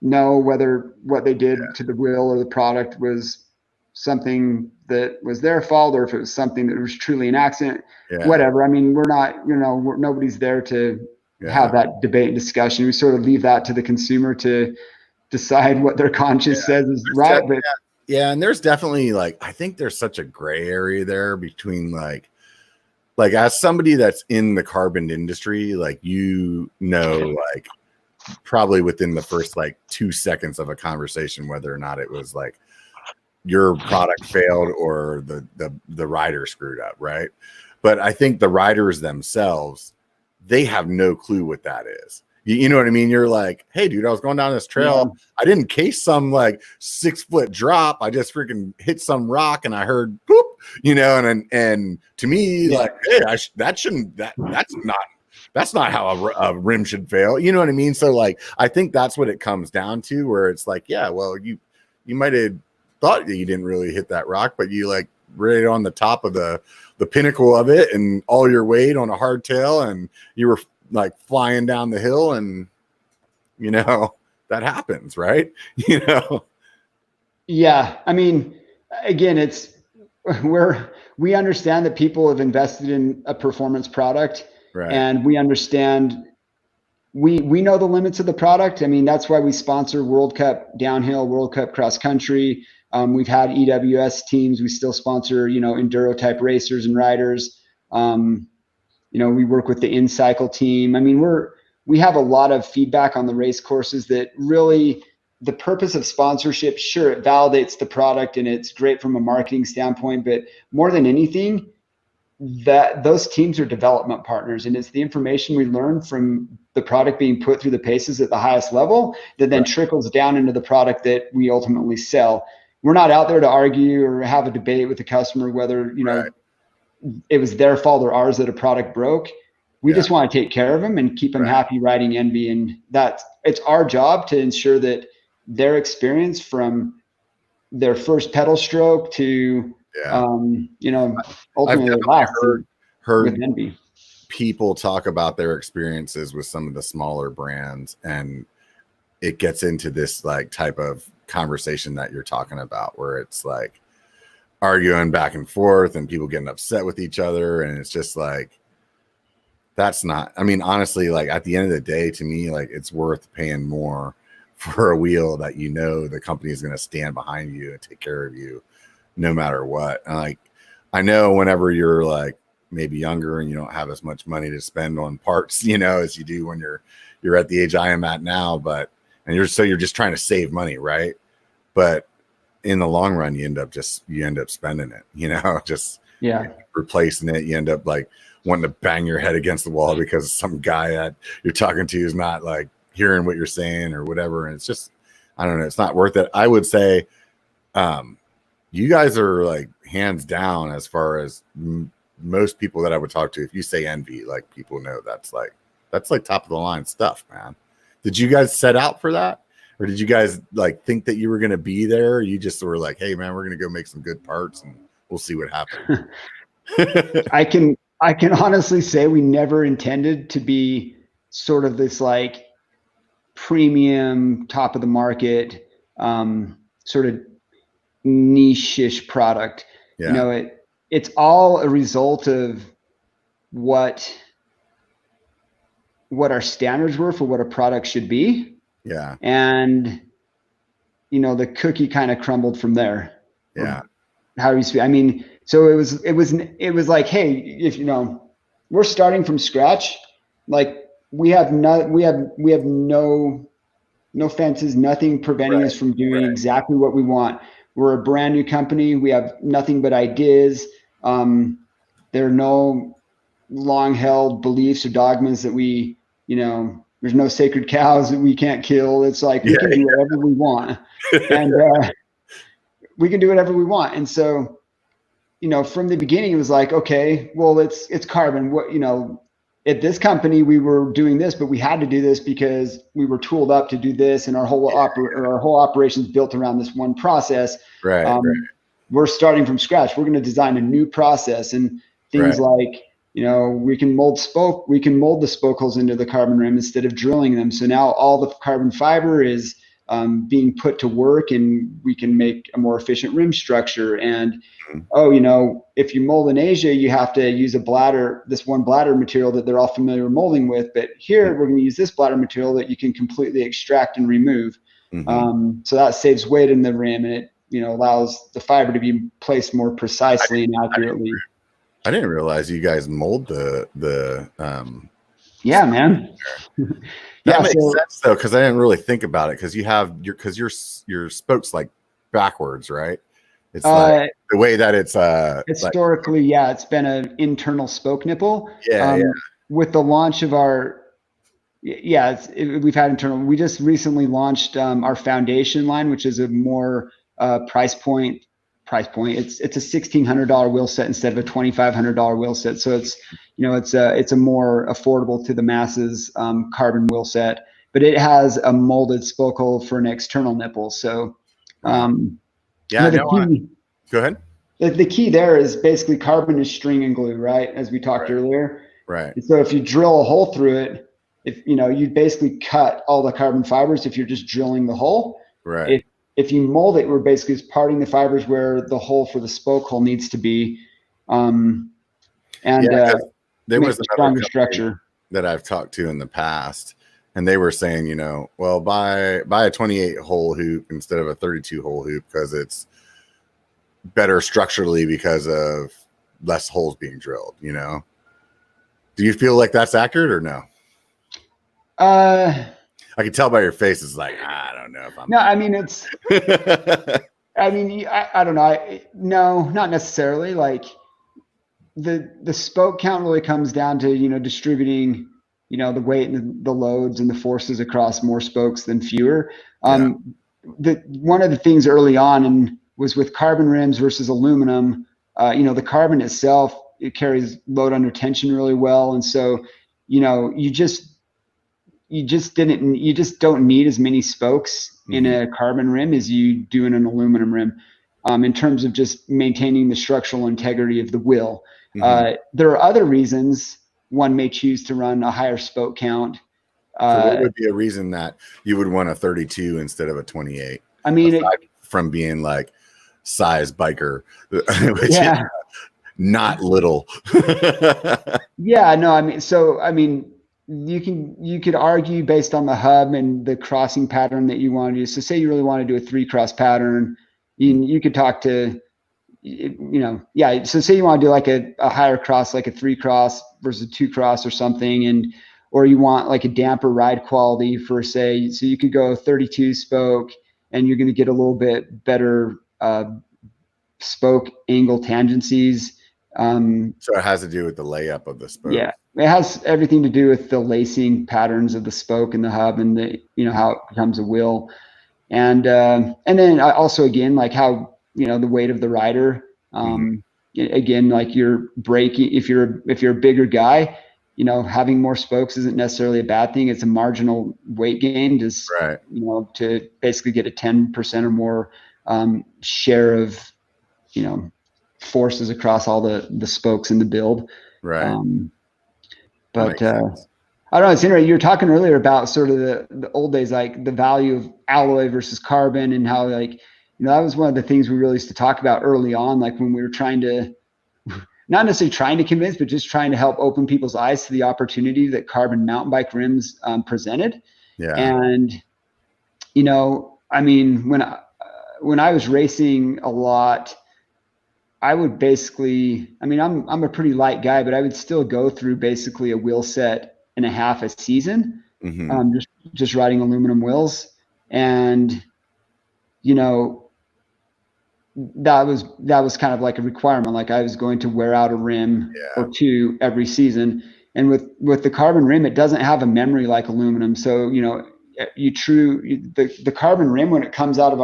know whether what they did to the wheel or the product was something that was their fault, or if it was something that was truly an accident, whatever. I mean, we're not, nobody's there to have that debate and discussion. We sort of leave that to the consumer to decide what their conscience says is right. But and there's definitely I think there's such a gray area there between like as somebody that's in the carbon industry, probably within the first 2 seconds of a conversation, whether or not it was your product failed or the rider screwed up, right? But I think the riders themselves, they have no clue what that is. You know what I mean? You're like, hey, dude, I was going down this trail. I didn't case some 6-foot drop. I just freaking hit some rock and I heard boop, and to me, hey, that's not how a rim should fail. You know what I mean? So I think that's what it comes down to, where it's well, you might have thought that you didn't really hit that rock, but you right on the top of the pinnacle of it, and all your weight on a hardtail, and you were flying down the hill, and that happens, right? Yeah, I mean, again, we understand that people have invested in a performance product, right? And we understand we know the limits of the product. I mean, that's why we sponsor World Cup downhill, World Cup cross country. We've had EWS teams. We still sponsor, enduro type racers and riders. We work with the InCycle team. I mean, we have a lot of feedback on the race courses that really, the purpose of sponsorship, sure, it validates the product and it's great from a marketing standpoint, but more than anything, that those teams are development partners, and it's the information we learn from the product being put through the paces at the highest level that then trickles down into the product that we ultimately sell. We're not out there to argue or have a debate with the customer whether, it was their fault or ours that a product broke. We just want to take care of them and keep them happy riding Enve. And it's our job to ensure that their experience from their first pedal stroke to, ultimately I've heard with Enve. People talk about their experiences with some of the smaller brands, and it gets into this type of conversation that you're talking about, where it's arguing back and forth and people getting upset with each other, and it's just that's not, I mean, honestly, like at the end of the day, to me, like it's worth paying more for a wheel that you know the company is going to stand behind you and take care of you no matter what. And like, I know whenever you're like maybe younger and you don't have as much money to spend on parts, you know, as you do when you're at the age I am at now, but, and you're just trying to save money, right? But in the long run, you end up spending it, you know, just replacing it. You end up like wanting to bang your head against the wall because some guy that you're talking to is not like hearing what you're saying or whatever. And it's just, I don't know, it's not worth it. I would say, you guys are like hands down as far as most people that I would talk to. If you say Enve, like people know that's like top of the line stuff, man. Did you guys set out for that? Or did you guys like think that you were going to be there? You just were like, hey man, we're going to go make some good parts and we'll see what happens. I can honestly say we never intended to be sort of this like premium top of the market, sort of niche-ish product. You know, it's all a result of what our standards were for what a product should be. Yeah. And, you know, the cookie kind of crumbled from there. Yeah. How do you speak? I mean, so it was like, hey, if you know, we're starting from scratch, like we have no fences, nothing preventing us from doing exactly what we want. We're a brand new company. We have nothing but ideas. There are no long held beliefs or dogmas that we, you know, there's no sacred cows that we can't kill. It's like we can do whatever we want, and we can do whatever we want. And so, you know, from the beginning, it was like, okay, well, it's carbon. What, you know, at this company, we were doing this, but we had to do this because we were tooled up to do this, and our whole operations built around this one process. Right. We're starting from scratch. We're going to design a new process and things like, you know, we can mold the spoke holes into the carbon rim instead of drilling them. So now all the carbon fiber is being put to work, and we can make a more efficient rim structure. And you know, if you mold in Asia, you have to use this one bladder material that they're all familiar with molding with. But here we're going to use this bladder material that you can completely extract and remove. So that saves weight in the rim, and it, you know, allows the fiber to be placed more precisely and accurately. I didn't realize you guys mold the yeah, man. That makes sense though, because I didn't really think about it, because your spokes like backwards, right? It's like the way that it's historically, like, it's been an internal spoke nipple. With the launch of our we've had internal. We just recently launched our foundation line, which is a more price point. It's a $1,600 wheel set instead of a $2,500 wheel set. So it's, you know, it's a more affordable to the masses carbon wheel set, but it has a molded spoke hole for an external nipple. So go ahead. The key there is basically carbon is string and glue, right? As we talked earlier. Right. And so if you drill a hole through it, if you know, you basically cut all the carbon fibers if you're just drilling the hole. Right. If you mold it, we're basically just parting the fibers where the hole for the spoke hole needs to be. There was a stronger structure that I've talked to in the past, and they were saying, you know, well, buy a 28 hole hoop instead of a 32 hole hoop because it's better structurally because of less holes being drilled, you know? Do you feel like that's accurate or no? I can tell by your face. It's like, I don't know if I'm. No, I mean, it's. I mean, I don't know. No, not necessarily. Like the spoke count really comes down to, you know, distributing, you know, the weight and the loads and the forces across more spokes than fewer. One of the things early on was with carbon rims versus aluminum. You know, the carbon itself, it carries load under tension really well, and so, you know, you just don't need as many spokes in a carbon rim as you do in an aluminum rim, in terms of just maintaining the structural integrity of the wheel. There are other reasons one may choose to run a higher spoke count. So what would be a reason that you would want a 32 instead of a 28? I mean, from being like size biker, not little. Yeah, no, I mean, you could argue based on the hub and the crossing pattern that you want to do. So say you really want to do a 3-cross pattern, you could talk to, yeah. So say you want to do like a higher cross, like a 3-cross versus a 2-cross or something, or you want like a damper ride quality for so you could go 32 spoke and you're going to get a little bit better spoke angle tangencies. So it has to do with the layup of the spoke. Yeah, it has everything to do with the lacing patterns of the spoke and the hub, and how it becomes a wheel, and then also again like how the weight of the rider. Again, like you're braking. If you're a bigger guy, having more spokes isn't necessarily a bad thing. It's a marginal weight gain, just right. To basically get a 10% or more share of forces across all the spokes in the build. Right. But I don't know. It's interesting. You were talking earlier about sort of the old days, like the value of alloy versus carbon, and how that was one of the things we really used to talk about early on, like when we were trying to, not necessarily trying to convince, but just trying to help open people's eyes to the opportunity that carbon mountain bike rims presented. Yeah. And I mean, when I was racing a lot, I would basically, I'm a pretty light guy, but I would still go through basically a wheel set and a half a season, just riding aluminum wheels. And, that was kind of like a requirement. Like I was going to wear out a rim or two every season. And with the carbon rim, it doesn't have a memory like aluminum. So, the carbon rim, when it comes out of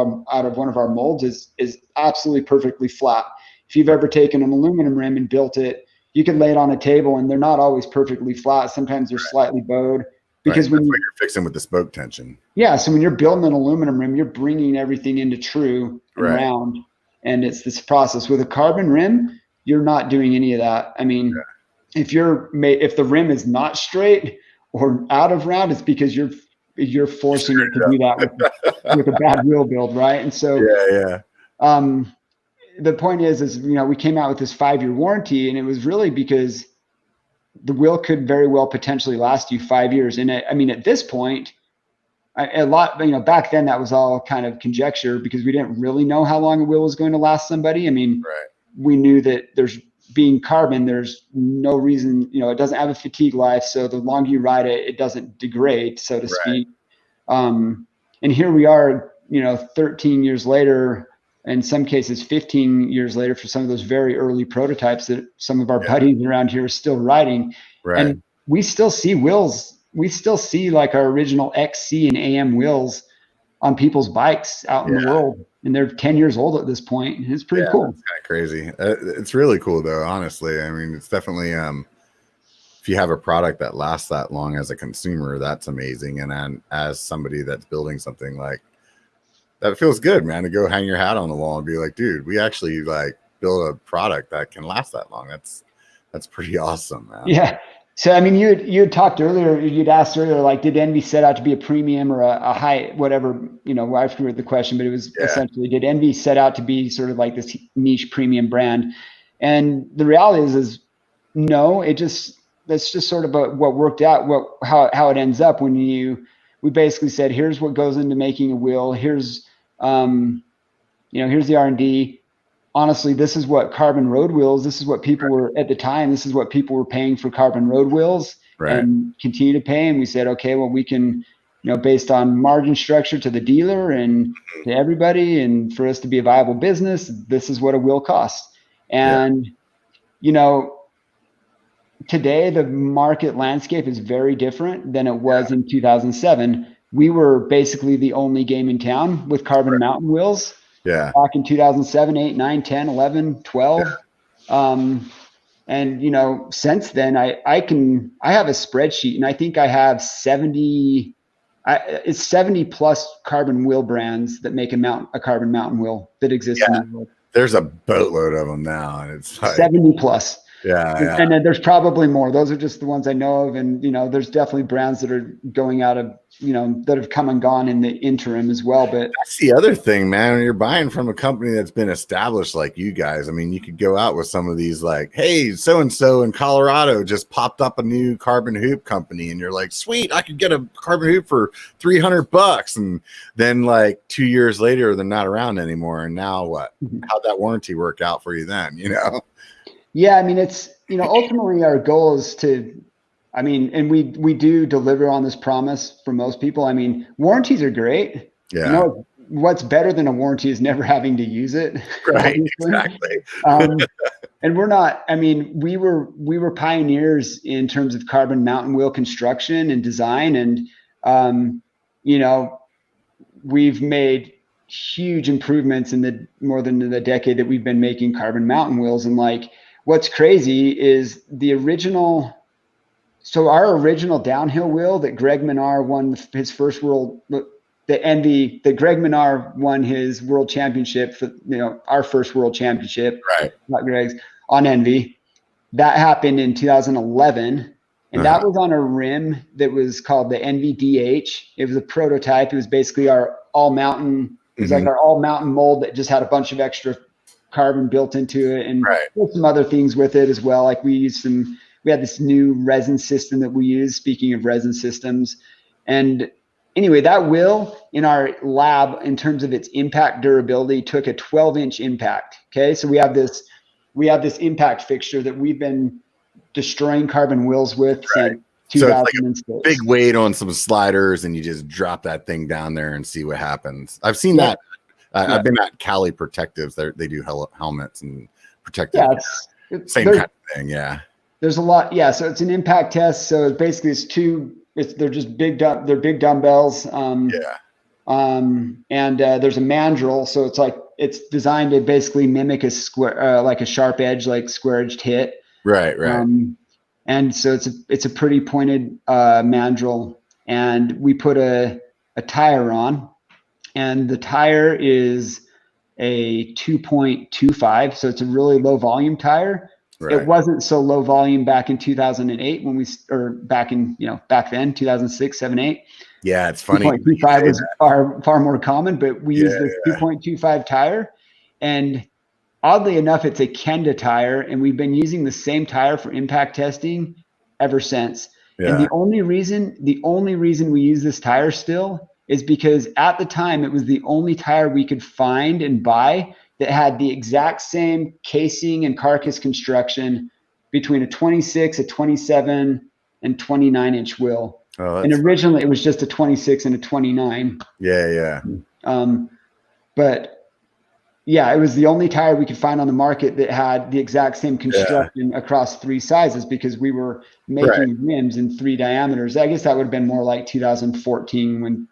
one of our molds is absolutely perfectly flat. If you've ever taken an aluminum rim and built it, you can lay it on a table and they're not always perfectly flat. Sometimes they're slightly bowed because when you're fixing with the spoke tension. Yeah. So when you're building an aluminum rim, you're bringing everything into true and round, and it's this process. With a carbon rim, you're not doing any of that. I mean, if the rim is not straight or out of round, it's because you're forcing it to do that with a bad wheel build, right? And so the point is we came out with this 5-year warranty, and it was really because the wheel could very well potentially last you 5 years. And at this point, back then that was all kind of conjecture because we didn't really know how long a wheel was going to last somebody. We knew that being carbon, there's no reason, it doesn't have a fatigue life. So the longer you ride it, it doesn't degrade, so to speak. And here we are, 13 years later, in some cases 15 years later, for some of those very early prototypes that some of our buddies around here are still riding. And we still see wheels. We still see like our original XC and AM wheels on people's bikes out in the world. And they're 10 years old at this point. It's pretty cool. It's kind of crazy. It's really cool though, honestly. I mean, it's definitely, if you have a product that lasts that long as a consumer, that's amazing. And then as somebody that's building something like that, feels good, man, to go hang your hat on the wall and be like, dude, we actually like build a product that can last that long. That's pretty awesome, man. Yeah. So, you had talked earlier, you'd asked earlier, like, did Enve set out to be a premium or a high, whatever, I forget the question, but it was essentially, did Enve set out to be sort of like this niche premium brand? And the reality is no, that's just sort of what worked out, how it ends up when we basically said, here's what goes into making a wheel. Here's the R&D. Honestly, this is what carbon road wheels, this is what people were at the time, this is what people were paying for carbon road wheels and continue to pay. And we said, okay, well, we can, based on margin structure to the dealer and to everybody, and for us to be a viable business, this is what a wheel costs. And, today the market landscape is very different than it was in 2007. We were basically the only game in town with carbon mountain wheels. Back in 2007, 8, 9, 10, 11, 12. And, since then I have a spreadsheet, and I think I have 70 plus carbon wheel brands that make a carbon mountain wheel that exist in the world. There's a boatload of them now, and it's like 70 plus. Yeah. And then there's probably more. Those are just the ones I know of. And, there's definitely brands that are going out of, that have come and gone in the interim as well. But that's the other thing, man. When you're buying from a company that's been established like you guys, I mean, you could go out with some of these like, hey, so-and-so in Colorado just popped up a new carbon hoop company. And you're like, sweet, I could get a carbon hoop for $300. And then like 2 years later, they're not around anymore. And now what? How'd that warranty work out for you then, Yeah, I mean, it's, ultimately our goal is to, and we do deliver on this promise for most people. I mean, warranties are great. Yeah. What's better than a warranty is never having to use it. Right. Exactly. And we're not, we were pioneers in terms of carbon mountain wheel construction and design. And, we've made huge improvements in the more than the decade that we've been making carbon mountain wheels. And like, what's crazy is our original downhill wheel that Greg Menard won his first that Greg Menard won his world championship for, our first world championship, right? Not Greg's, on Enve. That happened in 2011. And that was on a rim that was called the Enve DH. It was a prototype. It was basically our all mountain. It was like our all mountain mold that just had a bunch of extra carbon built into it, and some other things with it as well. Like we had this new resin system that we use. Speaking of resin systems, and anyway, that wheel in our lab, in terms of its impact durability, took a 12-inch impact. Okay, so we have this impact fixture that we've been destroying carbon wheels with since 2006. So it's like a big weight on some sliders, and you just drop that thing down there and see what happens. I've seen that. I've been at Cali Protectives. They do helmets and protective. Yeah, same kind of thing. Yeah. There's a lot. Yeah. So it's an impact test. So basically they're just they're big dumbbells. And there's a mandrel. So it's designed to basically mimic a square, like a sharp edge, like square edged hit. Right. And so it's a pretty pointed mandrel, and we put a tire on, and the tire is a 2.25, so it's a really low volume tire. Right. It wasn't so low volume back in 2008 back then 2006, 7, 8. Yeah, it's funny. 2.25 was far more common, but we used this 2.25 tire, and oddly enough, it's a Kenda tire, and we've been using the same tire for impact testing ever since. Yeah. And the only reason we use this tire still is because at the time it was the only tire we could find and buy that had the exact same casing and carcass construction between a 26, a 27, and 29-inch wheel. Oh, and originally it was just a 26 and a 29. Yeah. But yeah, it was the only tire we could find on the market that had the exact same construction across 3 sizes, because we were making rims in 3 diameters. I guess that would have been more like 2014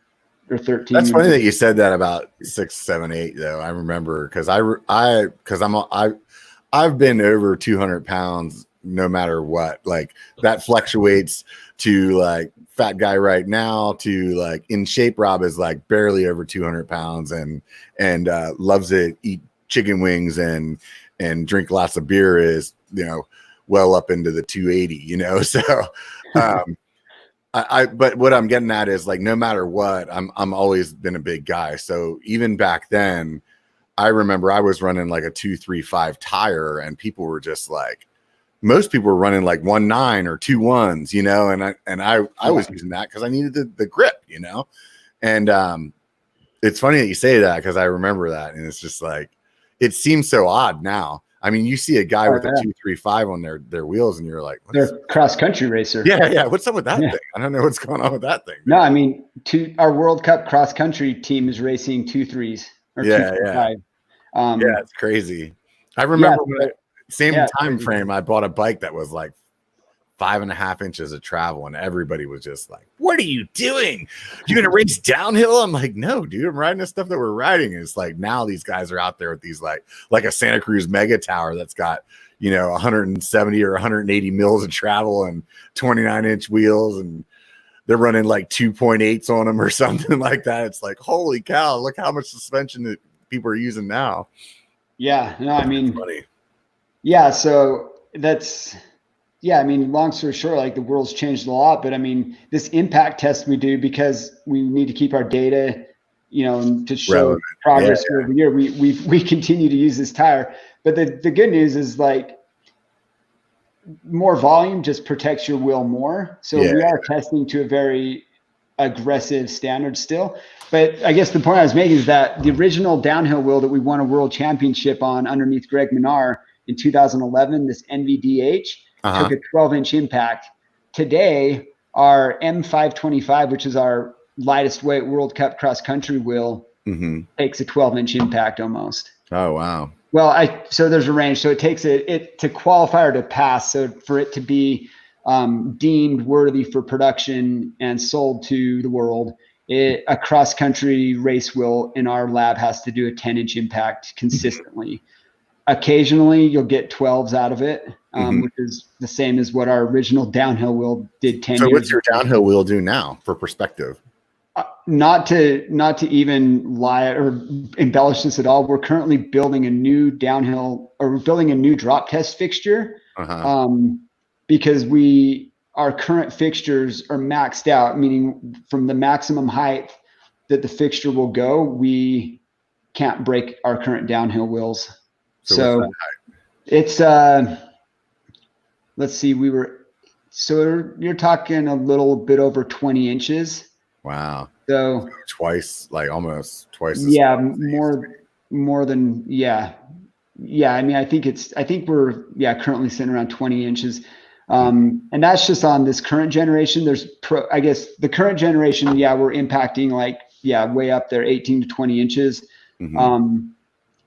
or 13. That's funny that you said that about 6, 7, 8 though. I remember because I've been over 200 pounds no matter what. Like that fluctuates to like fat guy right now to like in shape. Rob is like barely over 200 pounds and loves to eat chicken wings and drink lots of beer, is well up into the 280, so but what I'm getting at is like no matter what, I'm always been a big guy. So even back then I remember I was running like a 235 tire, and people were just like, most people were running like 1.9 or 2.1s, and I was using that because I needed the grip, and it's funny that you say that, because I remember that, and it's just like, it seems so odd now. I mean, you see a guy with a 235 on their wheels, and you're like, they're cross country racer. Yeah. What's up with that thing? I don't know what's going on with that thing. No, I mean, our World Cup cross country team is racing 2.3s or 2.5. Yeah, it's crazy. I remember same time frame, I bought a bike that was like 5.5 inches of travel, and everybody was just like, what are you doing? You're gonna race downhill? I'm like, no, dude, I'm riding the stuff that we're riding. And it's like, now these guys are out there with these like a Santa Cruz mega tower that's got 170 or 180 mils of travel and 29-inch wheels, and they're running like 2.8s on them or something like that. It's like, holy cow, look how much suspension that people are using now. Yeah, no, I mean, funny. Yeah, so yeah, I mean, long story short, like the world's changed a lot, but I mean, this impact test we do because we need to keep our data, to show relevant progress year over year. We continue to use this tire, but the good news is like more volume just protects your wheel more. So we are testing to a very aggressive standard still. But I guess the point I was making is that the original downhill wheel that we won a world championship on underneath Greg Menard in 2011, this NVDH, took a 12-inch impact. Today, our M525, which is our lightest weight World Cup cross country wheel, takes a 12-inch impact almost. Oh, wow. Well, so there's a range. So it takes it to qualify or to pass. So for it to be deemed worthy for production and sold to the world, a cross country race wheel in our lab has to do a 10-inch impact consistently. Occasionally, you'll get 12s out of it, which is the same as what our original downhill wheel did 10 years ago. So what's your downhill wheel do now for perspective? Not to even lie or embellish this at all. We're currently building a new drop test fixture because our current fixtures are maxed out, meaning from the maximum height that the fixture will go, we can't break our current downhill wheels. So it's let's see, you're talking a little bit over 20 inches. Wow. So almost twice. Yeah, more than. I mean, I think we're currently sitting around 20 inches. And that's just on this current generation. I guess the current generation, we're impacting way up there, 18 to 20 inches.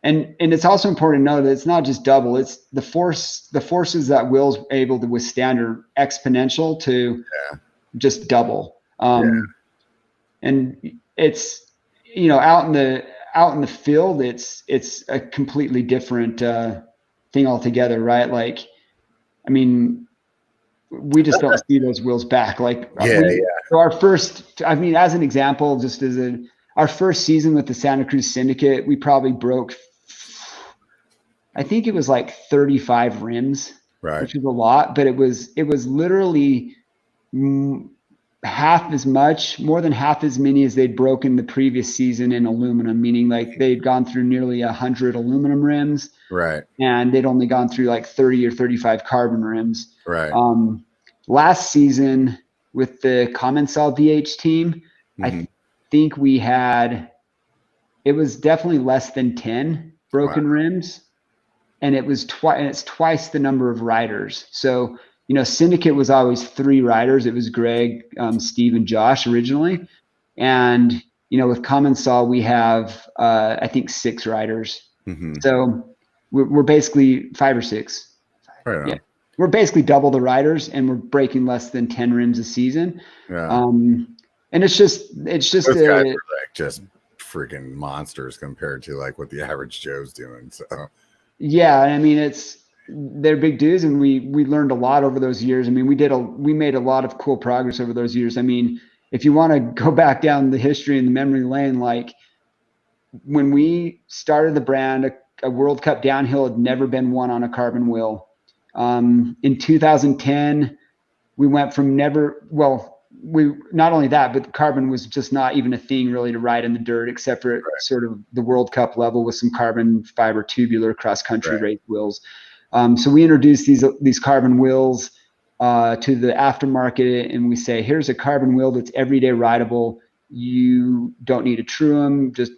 And it's also important to know that it's not just double, it's the forces that wheel's able to withstand are exponential to just double. And it's, out in the field, it's a completely different thing altogether, right? Like, I mean, we just don't see those wheels back. Like, so our first, I mean, as an example, just as our first season with the Santa Cruz Syndicate, we probably broke, I think it was like 35 rims, which is a lot, but it was literally more than half as many as they'd broken the previous season in aluminum, meaning like they'd gone through nearly 100 aluminum rims, and they'd only gone through like 30 or 35 carbon rims. Last season with the Commensal VH team, I think it was definitely less than 10 broken rims, and it's twice the number of riders. So Syndicate was always 3 riders. It was Greg, Steve, and Josh originally. And, with Commensal, we have, I think 6 riders. So we're basically 5 or 6. We're basically double the riders, and we're breaking less than 10 rims a season. And it's just those guys are like just freaking monsters compared to like what the average Joe's doing. So, I mean, they're big dudes, and we learned a lot over those years. I mean, we made a lot of cool progress over those years. I mean, if you want to go back down the history and the memory lane, like when we started the brand, a World Cup downhill had never been won on a carbon wheel. In 2010, we went from not only that, but the carbon was just not even a thing really to ride in the dirt, except for sort of the World Cup level with some carbon fiber tubular cross country race wheels. So we introduced these carbon wheels to the aftermarket, and we say, here's a carbon wheel that's everyday rideable. You don't need to true them, just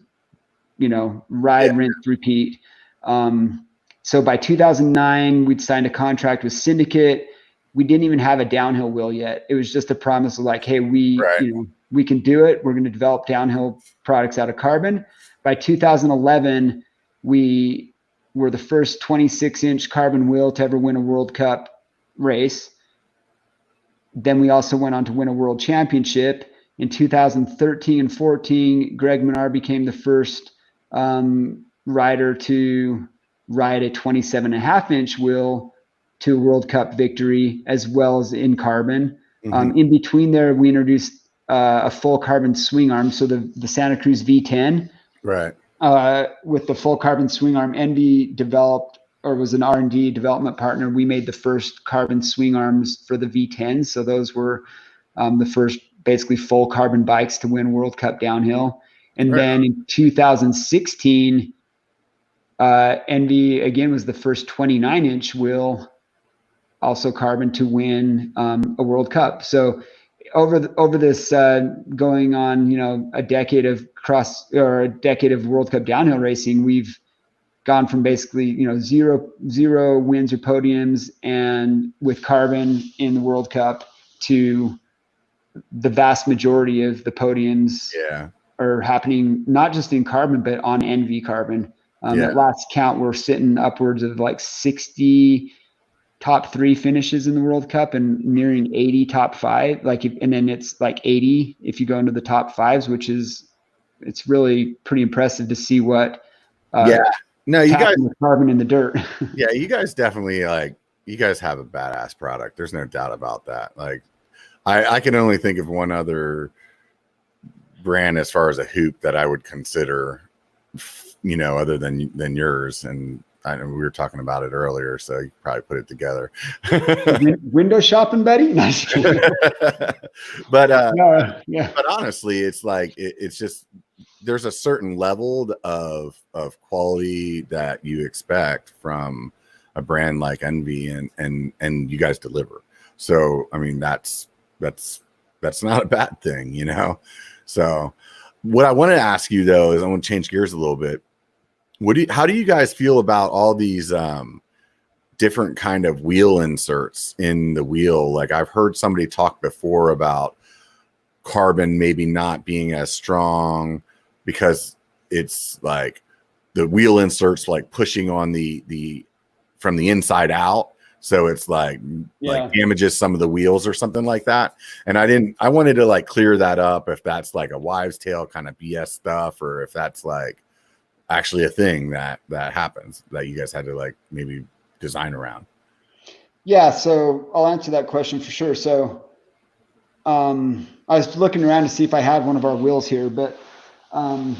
ride, rinse, repeat. So by 2009, we'd signed a contract with Syndicate. We didn't even have a downhill wheel yet. It was just a promise of like, hey, we can do it. We're going to develop downhill products out of carbon. By 2011, we were the first 26-inch carbon wheel to ever win a World Cup race. Then we also went on to win a world championship. In 2013 and 14, Greg Menard became the first rider to ride a 27.5-inch wheel to a World Cup victory, as well as in carbon. In between there, we introduced a full carbon swing arm. So the Santa Cruz V10, with the full carbon swing arm, Enve developed or was an R&D development partner. We made the first carbon swing arms for the V10. So those were the first basically full carbon bikes to win World Cup downhill. And then in 2016, Enve again was the first 29-inch wheel, also carbon, to win a World Cup. So over this going on, a decade of World Cup downhill racing, we've gone from basically zero wins or podiums and with carbon in the World Cup to the vast majority of the podiums are happening not just in carbon but on Enve carbon. At last count, we're sitting upwards of like 60 top 3 finishes in the World Cup and nearing 80 top 5. And then it's like 80 if you go into the top 5s, which is, it's really pretty impressive to see what. You guys with carbon in the dirt. Yeah, you guys definitely you guys have a badass product. There's no doubt about that. Like, I can only think of one other brand as far as a hoop that I would consider, other than yours. And I know we were talking about it earlier, so you probably put it together. Window shopping, buddy. Nice. But honestly, it's like it's just, there's a certain level of quality that you expect from a brand like Enve, and you guys deliver. So I mean, that's not a bad thing, So what I want to ask you though is, I want to change gears a little bit. How do you guys feel about all these different kind of wheel inserts in the wheel? Like, I've heard somebody talk before about carbon maybe not being as strong because it's like the wheel inserts like pushing on the from the inside out. So it's like damages some of the wheels or something like that. And I wanted to like clear that up, if that's like a wives' tale kind of BS stuff, or if that's like actually a thing that happens that you guys had to like maybe design around. Yeah, so I'll answer that question for sure. So I was looking around to see if I had one of our wheels here, but I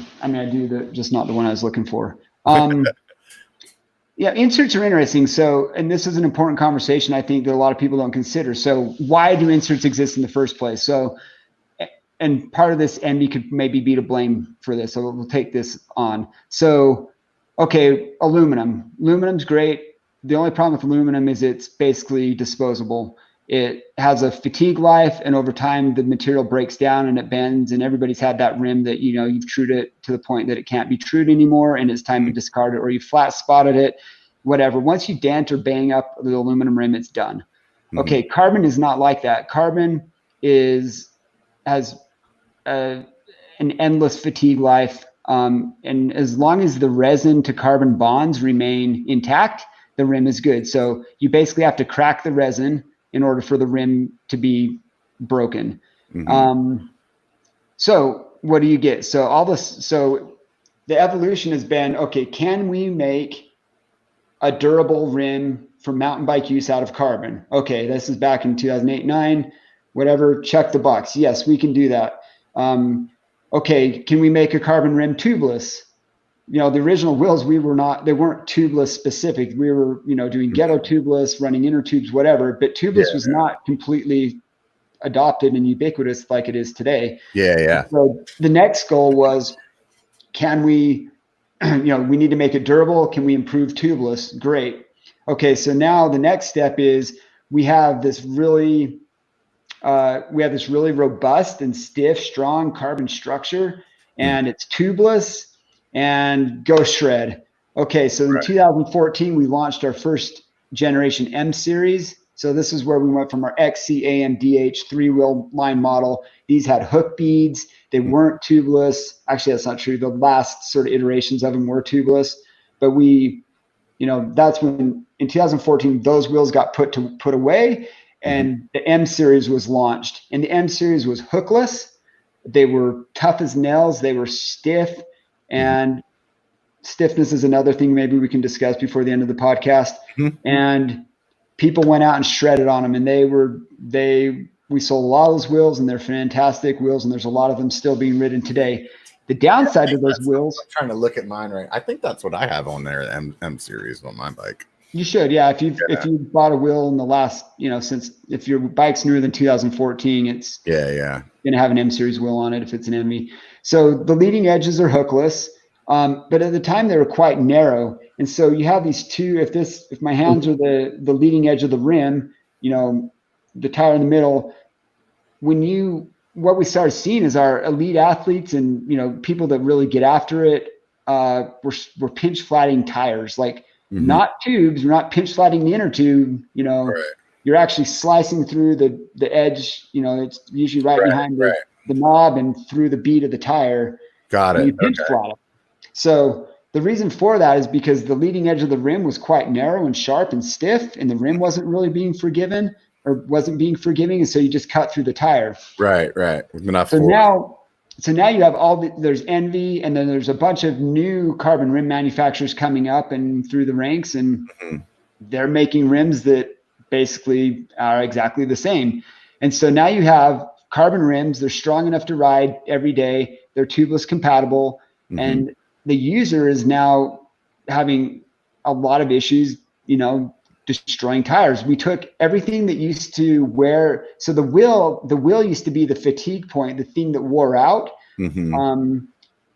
do, just not the one I was looking for. Yeah, inserts are interesting. So, and this is an important conversation I think that a lot of people don't consider. So why do inserts exist in the first place? So, and part of this, Enve could maybe be to blame for this. So we'll take this on. So, okay, aluminum. Aluminum's great. The only problem with aluminum is it's basically disposable. It has a fatigue life, and over time the material breaks down and it bends, and everybody's had that rim that, you've trued it to the point that it can't be trued anymore and it's time to discard it, or you flat spotted it, whatever. Once you dent or bang up the aluminum rim, it's done. Mm-hmm. Okay, carbon is not like that. Carbon has an endless fatigue life, and as long as the resin to carbon bonds remain intact, the rim is good. So you basically have to crack the resin in order for the rim to broken. Mm-hmm. So what do you get? So the evolution has been, okay, can we make a durable rim for mountain bike use out of carbon? Okay, this is back in 2008, 9, whatever, check the box. Yes, we can do that. Okay, can we make a carbon rim tubeless? The original wheels, they weren't tubeless specific. We were, doing ghetto tubeless, running inner tubes, whatever, but tubeless was not completely adopted and ubiquitous like it is today. Yeah. So the next goal was, can we, we need to make it durable. Can we improve tubeless? Great. Okay. So now the next step is we have this really robust and stiff, strong carbon structure, and it's tubeless. And go shred. Okay, so in 2014, we launched our first generation M series. So this is where we went from our XC, AM, DH 3-wheel line model. These had hook beads. They weren't tubeless. Actually, that's not true. The last sort of iterations of them were tubeless. But that's when in 2014, those wheels got put away, and the M series was launched. And the M series was hookless. They were tough as nails. They were stiff. And stiffness is another thing maybe we can discuss before the end of the podcast. And people went out and shredded on them, and we sold a lot of those wheels, and they're fantastic wheels, and there's a lot of them still being ridden today. The downside to those wheels, I'm trying to look at mine right. I think that's what I have on there, M series on my bike. You should, yeah. If you bought a wheel in the last, since if your bike's newer than 2014, it's gonna have an M series wheel on it if it's an Enve. So the leading edges are hookless, but at the time they were quite narrow, and so you have these two. If my hands are the leading edge of the rim, the tire in the middle. What we started seeing is our elite athletes and people that really get after it were pinch flatting tires, like. Not tubes. We're not pinch flatting the inner tube. You're actually slicing through the edge. It's usually right behind the knob and through the bead of the tire. Got it. You pinch flat it. So the reason for that is because the leading edge of the rim was quite narrow and sharp and stiff, and the rim wasn't really being forgiving, and so you just cut through the tire. Right. So now you have there's Enve, and then there's a bunch of new carbon rim manufacturers coming up and through the ranks, and they're making rims that basically are exactly the same. And so now you have carbon rims. They're strong enough to ride every day. They're tubeless compatible, and the user is now having a lot of issues, destroying tires. We took everything that used to wear. So the wheel used to be the fatigue point, the thing that wore out. And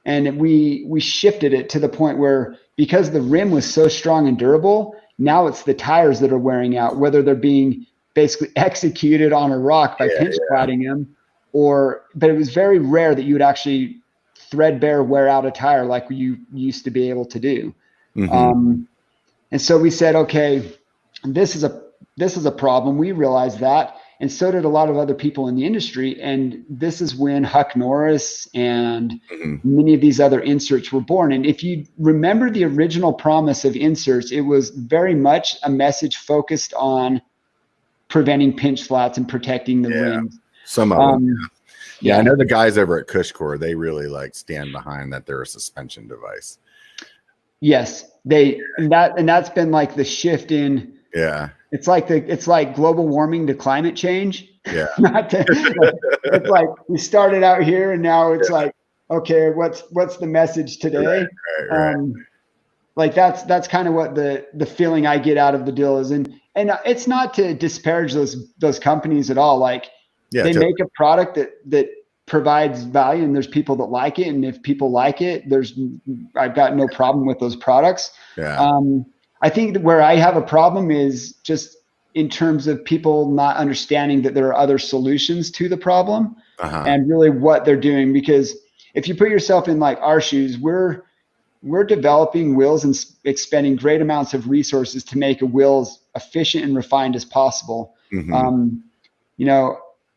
we shifted it to the point where, because the rim was so strong and durable, now it's the tires that are wearing out, whether they're being basically executed on a rock by pinch flatting them, but it was very rare that you would actually threadbare wear out a tire like you used to be able to do. And so we said, okay, this is a problem. We realized that, and so did a lot of other people in the industry. And this is when Huck Norris and many of these other inserts were born. And if you remember the original promise of inserts, it was very much a message focused on preventing pinch flats and protecting the rims. Some of them. Yeah, I know the guys over at Cushcore, they really stand behind that they're a suspension device. Yes, and that's been like the shift in. Yeah, it's like global warming to climate change. Yeah, it's like we started out here, and now it's like, okay, what's the message today? Right. Like that's kind of what the feeling I get out of the deal is, and it's not to disparage those companies at all. Like they make a product that provides value, and there's people that like it, and if people like it, I've got no problem with those products. I think that where I have a problem is just in terms of people not understanding that there are other solutions to the problem and really what they're doing. Because if you put yourself in like our shoes, we're developing wheels and expending great amounts of resources to make a wheel as efficient and refined as possible.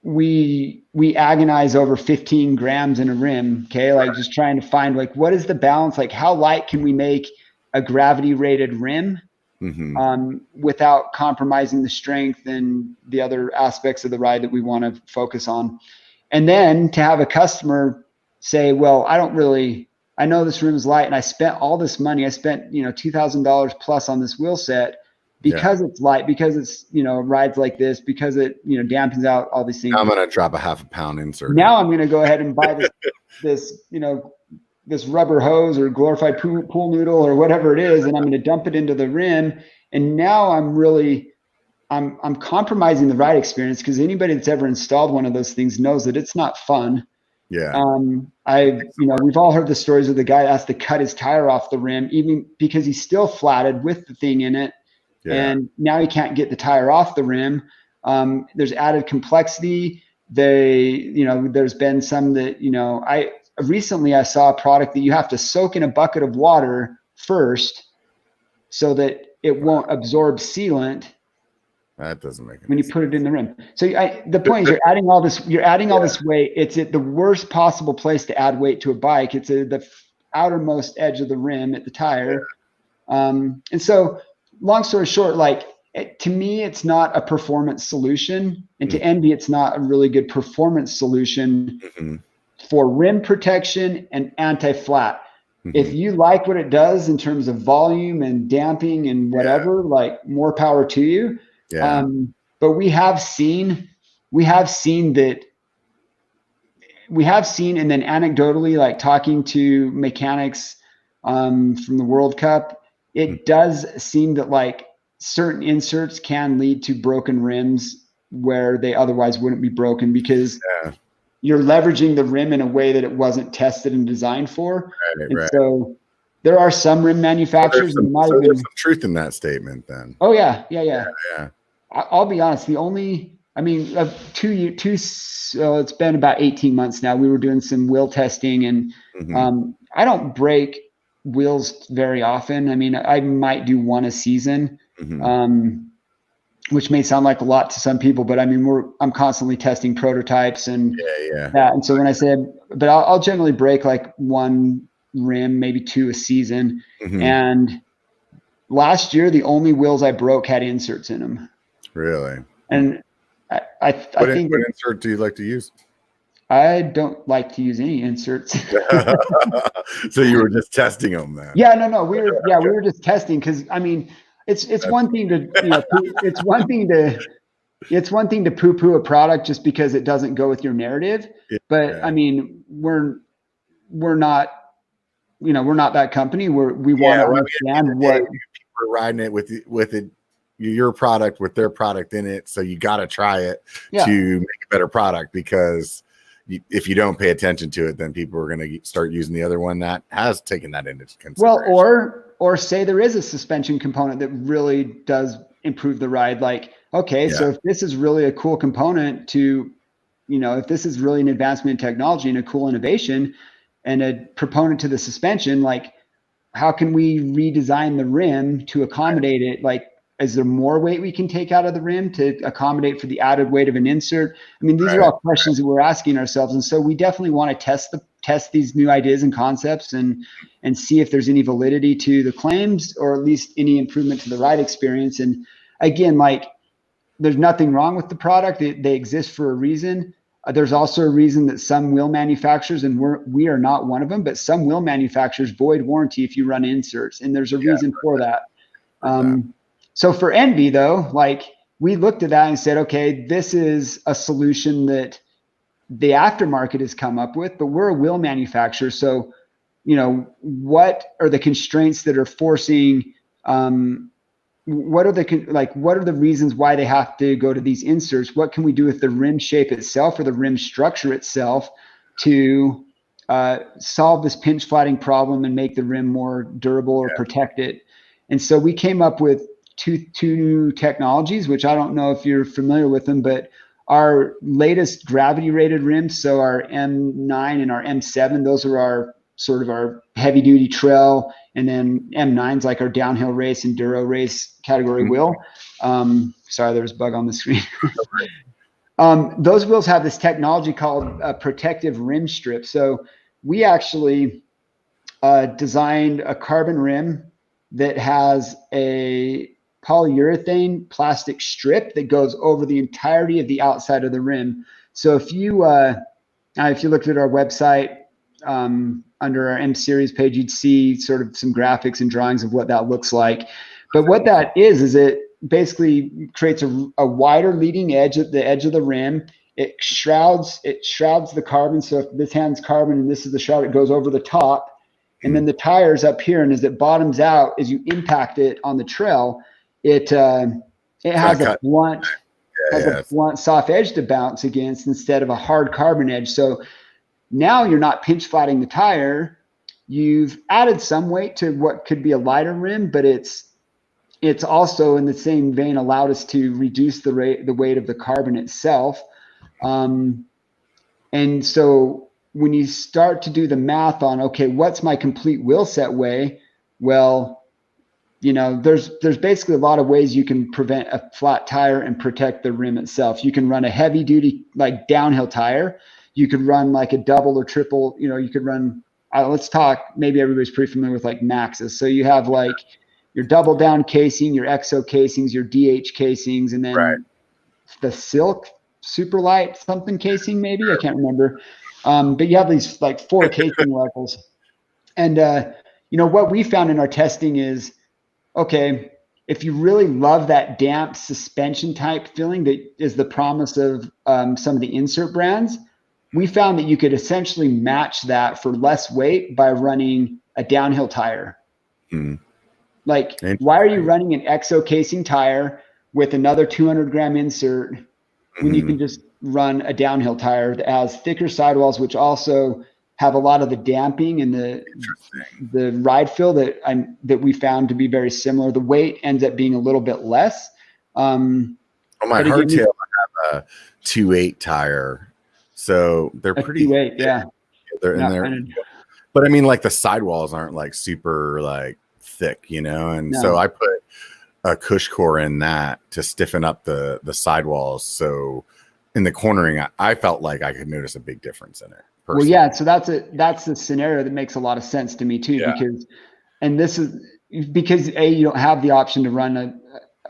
We agonize over 15 grams in a rim. Okay. Like just trying to find like, what is the balance? Like how light can we make a gravity rated rim without compromising the strength and the other aspects of the ride that we want to focus on. And then to have a customer say, well, I know this rim is light and I spent all this money. I spent, $2,000 plus on this wheel set because it's light, because it's, rides like this, because it, dampens out all these things. I'm going to drop a half a pound insert. Now I'm going to go ahead and buy this rubber hose or glorified pool noodle or whatever it is, and I'm going to dump it into the rim. And now I'm compromising the ride experience, because anybody that's ever installed one of those things knows that it's not fun. Yeah. We've all heard the stories of the guy that has to cut his tire off the rim, even because he's still flatted with the thing in it. Yeah. And now he can't get the tire off the rim. There's added complexity. There's been some that, recently I saw a product that you have to soak in a bucket of water first so that it won't absorb sealant. That doesn't make sense when you put it in the rim. So the point is you're adding all this weight. It's at the worst possible place to add weight to a bike. It's at the outermost edge of the rim at the tire. And so long story short, to me, it's not a performance solution, and to Enve, it's not a really good performance solution for rim protection and anti-flat. If you like what it does in terms of volume and damping and whatever, more power to you. Yeah. But we have seen, and then anecdotally, talking to mechanics from the World Cup, it does seem that certain inserts can lead to broken rims where they otherwise wouldn't be broken, because you're leveraging the rim in a way that it wasn't tested and designed for. And so there are some rim manufacturers. There's some truth in that statement then. Oh yeah. I'll be honest. So it's been about 18 months now. We were doing some wheel testing, and I don't break wheels very often. I mean, I might do one a season, which may sound like a lot to some people, but I mean, I'm constantly testing prototypes and that. And so when I said, but I'll generally break like one rim, maybe two a season. And last year, the only wheels I broke had inserts in them. Really? And I think. What insert do you like to use? I don't like to use any inserts. So you were just testing them then? Yeah, no. We were just testing, because I mean, it's one thing to it's one thing to poo-poo a product just because it doesn't go with your narrative. But I mean, we're not that company. We want to understand what people are riding it with it. Your product with their product in it, so you got to try it to make a better product, because if you don't pay attention to it, then people are going to start using the other one that has taken that into consideration. Well, or say there is a suspension component that really does improve the ride. Like, okay, so if this is really a cool component to, if this is really an advancement in technology and a cool innovation and a proponent to the suspension, like, how can we redesign the rim to accommodate it? Like, is there more weight we can take out of the rim to accommodate for the added weight of an insert? I mean, these are all questions that we're asking ourselves. And so we definitely want to test these new ideas and concepts and see if there's any validity to the claims, or at least any improvement to the ride experience. And again, like, there's nothing wrong with the product. They exist for a reason. There's also a reason that some wheel manufacturers, and we are not one of them, but some wheel manufacturers void warranty if you run inserts. And there's a reason for that. So for Enve, though, like, we looked at that and said, okay, this is a solution that the aftermarket has come up with, but we're a wheel manufacturer. So, what are the constraints that are forcing, what are the reasons why they have to go to these inserts? What can we do with the rim shape itself or the rim structure itself to solve this pinch flatting problem and make the rim more durable or protect it? And so we came up with two new technologies, which I don't know if you're familiar with them, but our latest gravity rated rims, so our M9 and our M7, those are our sort of our heavy duty trail, and then M9's like our downhill race, enduro race category wheel. Sorry, there was a bug on the screen. Those wheels have this technology called a protective rim strip. So we actually designed a carbon rim that has a polyurethane plastic strip that goes over the entirety of the outside of the rim. So if you looked at our website under our M series page, you'd see sort of some graphics and drawings of what that looks like. But what that is it basically creates a wider leading edge at the edge of the rim. It shrouds the carbon. So if this hand's carbon and this is the shroud, it goes over the top. And then the tire's up here, and as it bottoms out, as you impact it on the trail, it has a blunt soft edge to bounce against instead of a hard carbon edge. So now you're not pinch flatting the tire. You've added some weight to what could be a lighter rim, but it's also in the same vein allowed us to reduce the weight of the carbon itself. And so when you start to do the math on, okay, what's my complete wheel set weigh? Well, there's basically a lot of ways you can prevent a flat tire and protect the rim itself. You can run a heavy duty, like downhill tire. You could run like a double or triple, you could run, let's talk, maybe everybody's pretty familiar with like Maxxis. So you have like your double down casing, your EXO casings, your DH casings, and then the Silk super light something casing, maybe, I can't remember. But you have these like 4 casing levels. And, what we found in our testing is, okay, if you really love that damp suspension type feeling that is the promise of some of the insert brands, we found that you could essentially match that for less weight by running a downhill tire. Like, why are you running an exo casing tire with another 200-gram insert when you can just run a downhill tire that has thicker sidewalls, which also have a lot of the damping and the ride feel that we found to be very similar. The weight ends up being a little bit less. On my hardtail, I have a 2.8 tire, so they're pretty 2.8, yeah. They're in there, but I mean, like the sidewalls aren't like super like thick, you know, and so I put a cush core in that to stiffen up the sidewalls. So in the cornering, I felt like I could notice a big difference in it. Personally. Well, yeah. So that's a scenario that makes a lot of sense to me too, because you don't have the option to run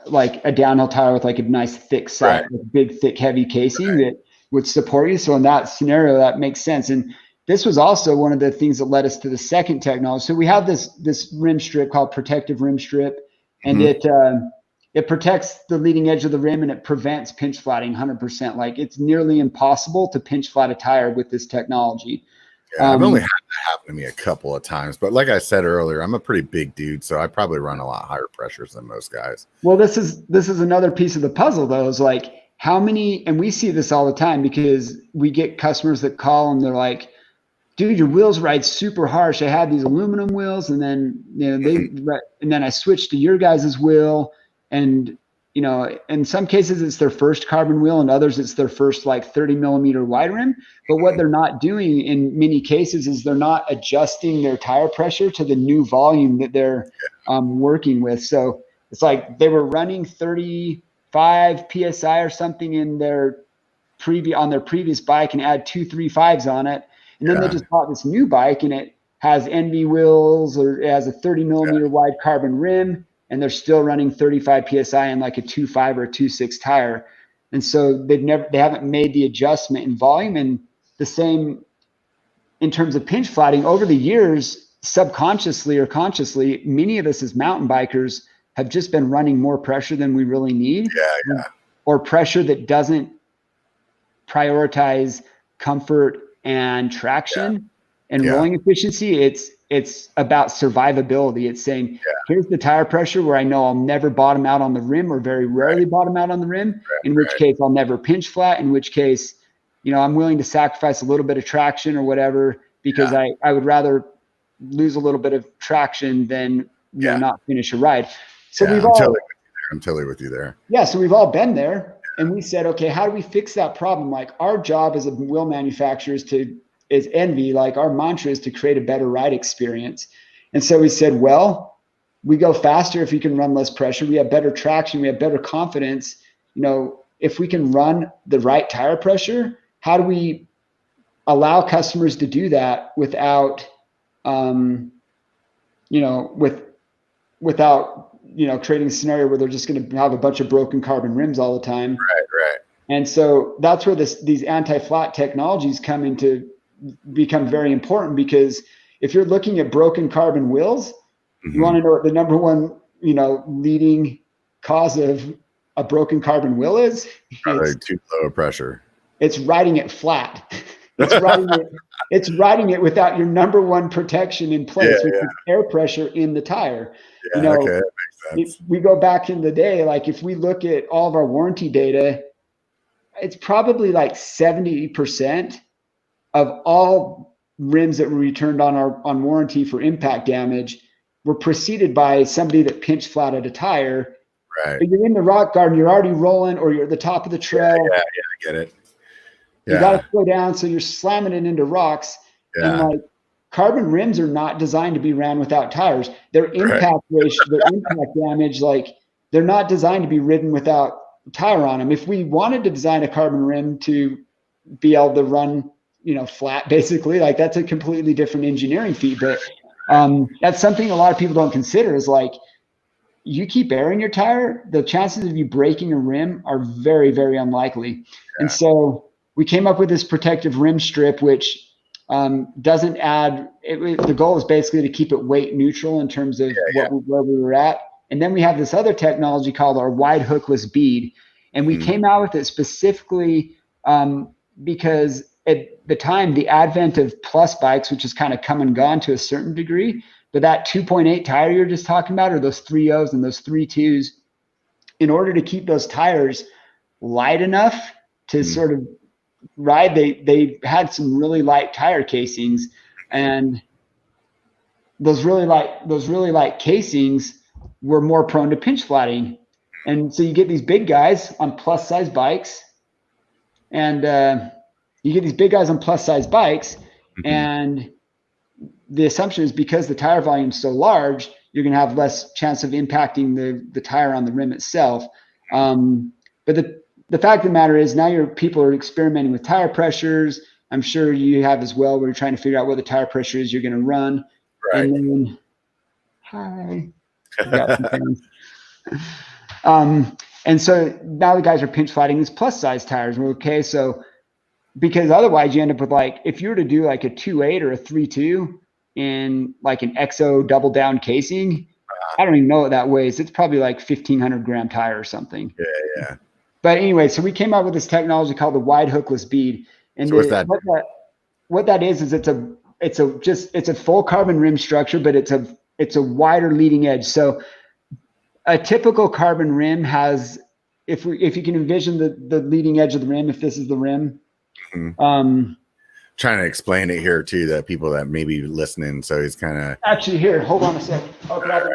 a downhill tire with like a nice thick side, with big, thick, heavy casing that would support you. So in that scenario, that makes sense. And this was also one of the things that led us to the second technology. So we have this rim strip called protective rim strip, and it protects the leading edge of the rim and it prevents pinch flatting 100%. Like, it's nearly impossible to pinch flat a tire with this technology. Yeah, I've only had that happen to me a couple of times, but like I said earlier, I'm a pretty big dude, so I probably run a lot higher pressures than most guys. Well, this is another piece of the puzzle, though, is like how many, and we see this all the time because we get customers that call and they're like, dude, your wheels ride super harsh. I had these aluminum wheels, and then and then I switched to your guys' wheel, and in some cases it's their first carbon wheel, and others it's their first like 30 millimeter wide rim. But what they're not doing in many cases is they're not adjusting their tire pressure to the new volume that they're working with. So it's like they were running 35 psi or something in their previous bike and add 235s on it. And then they just bought this new bike and it has Enve wheels, or it has a 30 millimeter wide carbon rim, and they're still running 35 PSI in like a 2.5 or a 2.6 tire. And so they haven't made the adjustment in volume. And the same in terms of pinch flatting over the years, subconsciously or consciously, many of us as mountain bikers have just been running more pressure than we really need, or pressure that doesn't prioritize comfort and traction and rolling efficiency. It's about survivability. It's saying, here's the tire pressure where I know I'll never bottom out on the rim, or very rarely bottom out on the rim, in which case I'll never pinch flat, in which case, I'm willing to sacrifice a little bit of traction or whatever, because I would rather lose a little bit of traction than not finish a ride. So I'm totally with you there. Yeah. So we've all been there. And we said, okay, how do we fix that problem? Like, our job as a wheel manufacturer is Enve, like our mantra is to create a better ride experience. And so we said, well, we go faster if we can run less pressure. We have better traction. We have better confidence. If we can run the right tire pressure, how do we allow customers to do that without, without creating a scenario where they're just going to have a bunch of broken carbon rims all the time. Right. And so that's where these anti-flat technologies come into become very important, because if you're looking at broken carbon wheels, you want to know what the number one, leading cause of a broken carbon wheel is? Probably too low a pressure. It's riding it flat. It's riding it without your number one protection in place, which is air pressure in the tire. Okay, that makes sense. We go back in the day, like if we look at all of our warranty data, it's probably like 70% of all rims that were returned on warranty for impact damage were preceded by somebody that pinched flatted a tire. Right. But you're in the rock garden, you're already rolling, or you're at the top of the trail. Yeah, I get it. You got to slow down, so you're slamming it into rocks. And like, carbon rims are not designed to be ran without tires. Their impact ratio, their impact damage, like, they're not designed to be ridden without tire on them. If we wanted to design a carbon rim to be able to run, flat, basically, like, that's a completely different engineering feat. But that's something a lot of people don't consider, is like, you keep air in your tire, the chances of you breaking a rim are very, very unlikely. And so we came up with this protective rim strip, which doesn't add, the goal is basically to keep it weight neutral in terms of where we were at. And then we have this other technology called our wide hookless bead. And we came out with it specifically because at the time, the advent of plus bikes, which has kind of come and gone to a certain degree, But that 2.8 tire you're just talking about, or those 3.0s and those 3.2s, in order to keep those tires light enough to sort of ride, they had some really light tire casings, and those really light casings were more prone to pinch flatting. And so you get these big guys on plus size bikes, and and the assumption is because the tire volume is so large, you're going to have less chance of impacting the tire on the rim itself. But the fact of the matter is, now people are experimenting with tire pressures. I'm sure you have as well, where you're trying to figure out what the tire pressure is you're going to run. Right. And then, hi. Got some and so now the guys are pinch flatting these plus size tires. Okay, so because otherwise you end up with, like, if you were to do like a 2.8 or a 3.2 in like an XO double down casing, I don't even know what that weighs. It's probably like 1,500 gram tire or something. Yeah. But anyway, so we came up with this technology called the wide hookless bead. And so what that is it's a full carbon rim structure, but it's a wider leading edge. So a typical carbon rim has, if you can envision the leading edge of the rim, if this is the rim, trying to explain it here too, that people that may be listening. So he's kind of actually here. Hold on a sec. I'll grab it.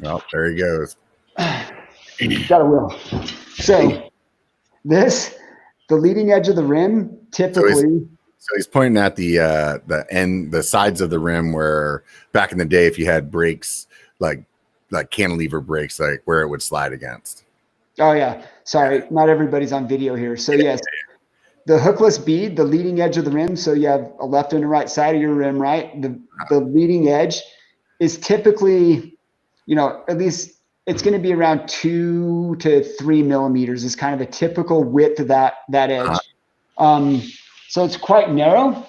Well, there he goes. Got a wheel. So the leading edge of the rim typically. So he's pointing at the sides of the rim where back in the day, if you had brakes, like cantilever brakes, like where it would slide against. Oh yeah. Sorry. Not everybody's on video here. So yes, the hookless bead, the leading edge of the rim. So you have a left and a right side of your rim, right? The leading edge is typically, at least it's going to be around 2 to 3 millimeters is kind of a typical width of that edge. So it's quite narrow.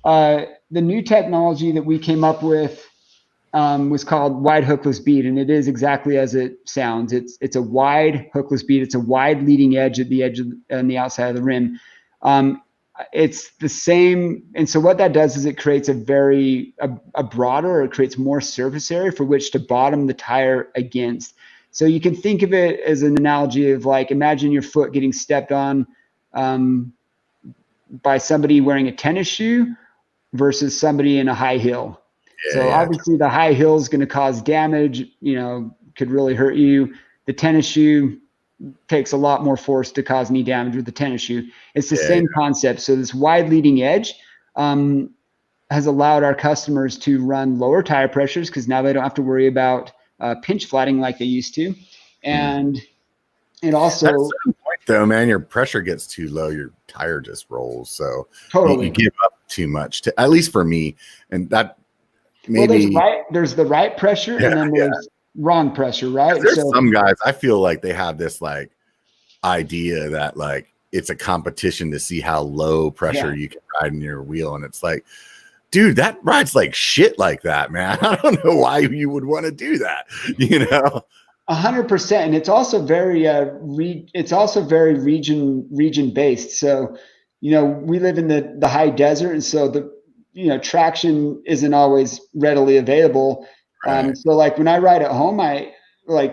The new technology that we came up with was called wide hookless bead, and it is exactly as it sounds. It's a wide hookless bead. It's a wide leading edge at the edge on the outside of the rim. It's the same, and so what that does is it creates a broader, or it creates more surface area for which to bottom the tire against. So you can think of it as an analogy of, like, imagine your foot getting stepped on by somebody wearing a tennis shoe versus somebody in a high heel. Obviously the high heel is going to cause damage, could really hurt you. The tennis shoe takes a lot more force to cause any damage with the tennis shoe. It's the same concept. So this wide leading edge has allowed our customers to run lower tire pressures, because now they don't have to worry about pinch flatting like they used to. And it also, at a certain point though, man, your pressure gets too low, your tire just rolls. So totally you give up too much, at least for me. And that maybe there's the right pressure, and then there's wrong pressure, right? There's some guys, I feel like they have this like idea that like it's a competition to see how low pressure you can ride in your wheel. And it's like, dude, that rides like shit like that, man. I don't know why you would want to do that, 100%. And it's also very region based. So, we live in the high desert, and so the traction isn't always readily available. Right. So like when I ride at home,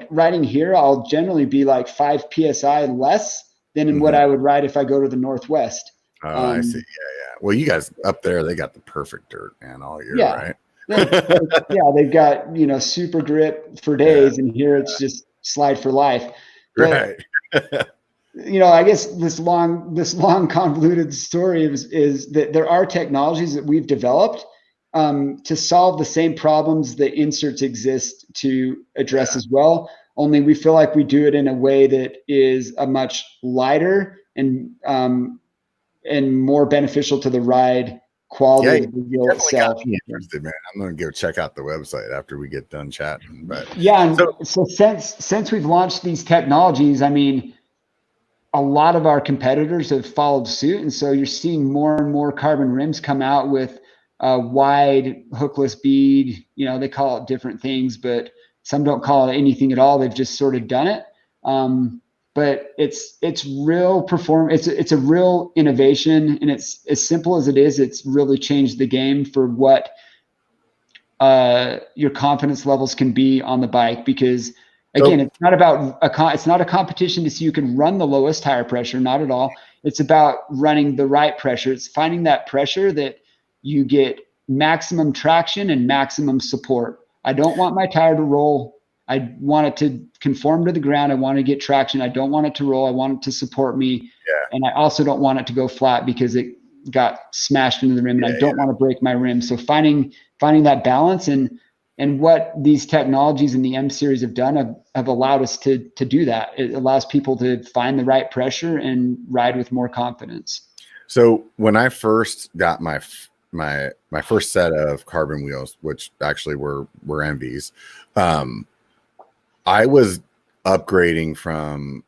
riding here, I'll generally be like 5 PSI less than in what I would ride if I go to the Northwest. Oh, I see. Yeah. Well, you guys up there, they got the perfect dirt, man, all year, right? They've got, super grip for days, and here it's just slide for life. But, right. I guess this long convoluted story is that there are technologies that we've developed to solve the same problems that inserts exist to address as well. Only we feel like we do it in a way that is a much lighter and more beneficial to the ride quality of the wheel itself. Interested, man. I'm gonna go check out the website after we get done chatting. But so since we've launched these technologies, I mean, a lot of our competitors have followed suit, and so you're seeing more and more carbon rims come out with wide hookless bead. They call it different things, but some don't call it anything at all. They've just sort of done it. but it's real it's a real innovation, and it's as simple as it is, it's really changed the game for what your confidence levels can be on the bike, because again, it's not about it's not a competition to see who can run the lowest tire pressure, not at all. It's about running the right pressure. It's finding that pressure that you get maximum traction and maximum support. I don't want my tire to roll. I want it to conform to the ground. I want to get traction. I don't want it to roll. I want it to support me. Yeah. And I also don't want it to go flat because it got smashed into the rim, and I don't want to break my rim. So finding that balance, and what these technologies in the M series have done have allowed us to do that. It allows people to find the right pressure and ride with more confidence. So when I first got my first set of carbon wheels, which actually were Enves, I was upgrading from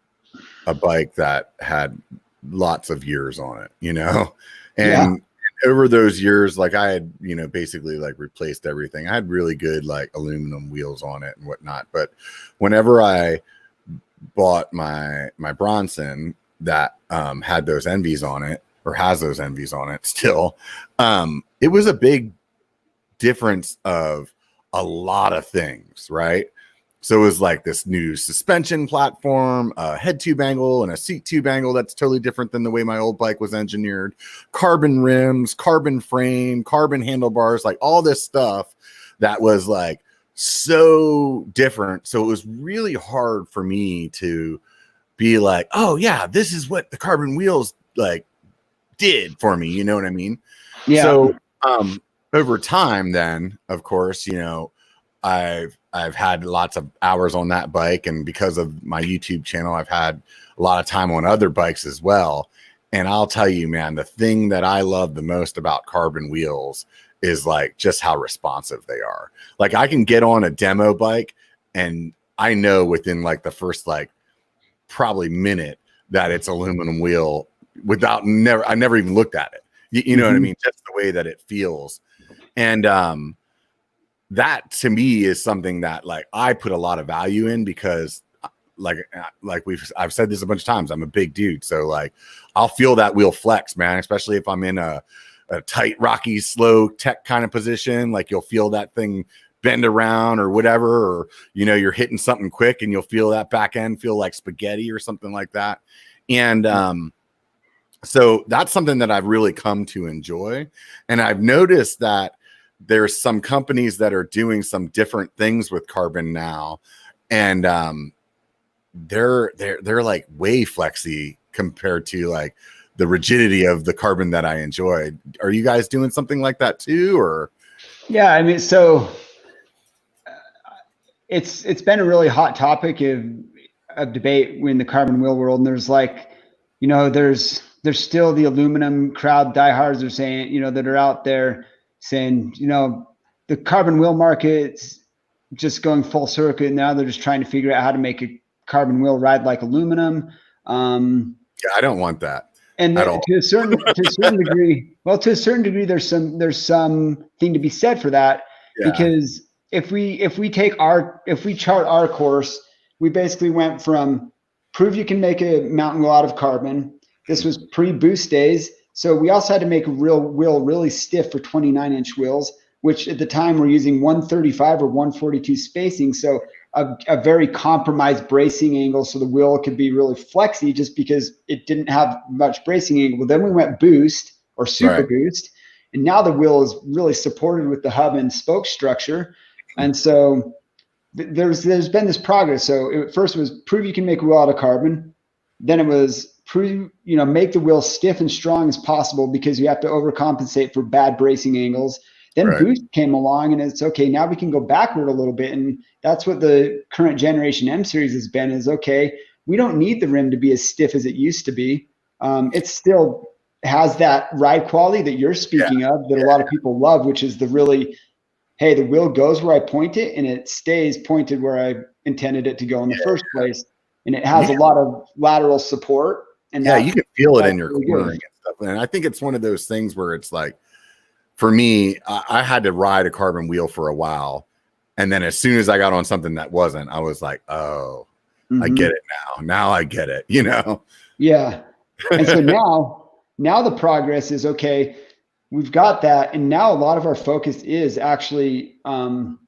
a bike that had lots of years on it, and over those years, like I had, basically like replaced everything. I had really good like aluminum wheels on it and whatnot. But whenever I bought my Bronson that had those Enves on it, or has those Enves on it still, it was a big difference of a lot of things, right? So it was like this new suspension platform, a head tube angle and a seat tube angle that's totally different than the way my old bike was engineered, carbon rims, carbon frame, carbon handlebars, like all this stuff that was like so different. So it was really hard for me to be like, oh yeah, this is what the carbon wheels like did for me. You know what I mean? Yeah. So over time then, of course, I've had lots of hours on that bike, and because of my YouTube channel, I've had a lot of time on other bikes as well. And I'll tell you, man, the thing that I love the most about carbon wheels is like just how responsive they are. Like I can get on a demo bike and I know within like the first like probably minute that it's aluminum wheel without I never even looked at it. You know what I mean? Just the way that it feels. And that to me is something that like I put a lot of value in, because I've said this a bunch of times, I'm a big dude. So like I'll feel that wheel flex, man, especially if I'm in a tight, rocky, slow tech kind of position. Like you'll feel that thing bend around or whatever, or, you're hitting something quick and you'll feel that back end feel like spaghetti or something like that. And, so that's something that I've really come to enjoy. And I've noticed that there's some companies that are doing some different things with carbon now, and they're like way flexy compared to like the rigidity of the carbon that I enjoyed. Are you guys doing something like that too, or? Yeah, I mean, so it's been a really hot topic of debate in the carbon wheel world, and there's like, there's still the aluminum crowd diehards are saying, that are out there saying, the carbon wheel market's just going full circuit. Now they're just trying to figure out how to make a carbon wheel ride like aluminum. Yeah, I don't want that. And to a certain degree, there's some thing to be said for that. Yeah. Because if we chart our course, we basically went from prove you can make a mountain wheel out of carbon. This was pre-boost days. So we also had to make a wheel really stiff for 29-inch wheels, which at the time we're using 135 or 142 spacing. So a very compromised bracing angle, so the wheel could be really flexy just because it didn't have much bracing angle. Well, then we went boost or super boost, and now the wheel is really supported with the hub and spoke structure. And so there's been this progress. So first it was prove you can make a wheel out of carbon. Then it was prove, make the wheel stiff and strong as possible, because you have to overcompensate for bad bracing angles. Then boost came along, and it's okay, now we can go backward a little bit. And that's what the current generation M series has been, is okay, we don't need the rim to be as stiff as it used to be. It still has that ride quality that you're speaking of, that a lot of people love, which is the really, hey, the wheel goes where I point it and it stays pointed where I intended it to go in the first place. And it has a lot of lateral support. And you can feel it in your cornering and stuff. And I think it's one of those things where it's like, for me, I had to ride a carbon wheel for a while. And then as soon as I got on something that wasn't, I was like, oh, I get it now I get it, you know. Yeah. And so now the progress is, okay, we've got that, and now a lot of our focus is actually on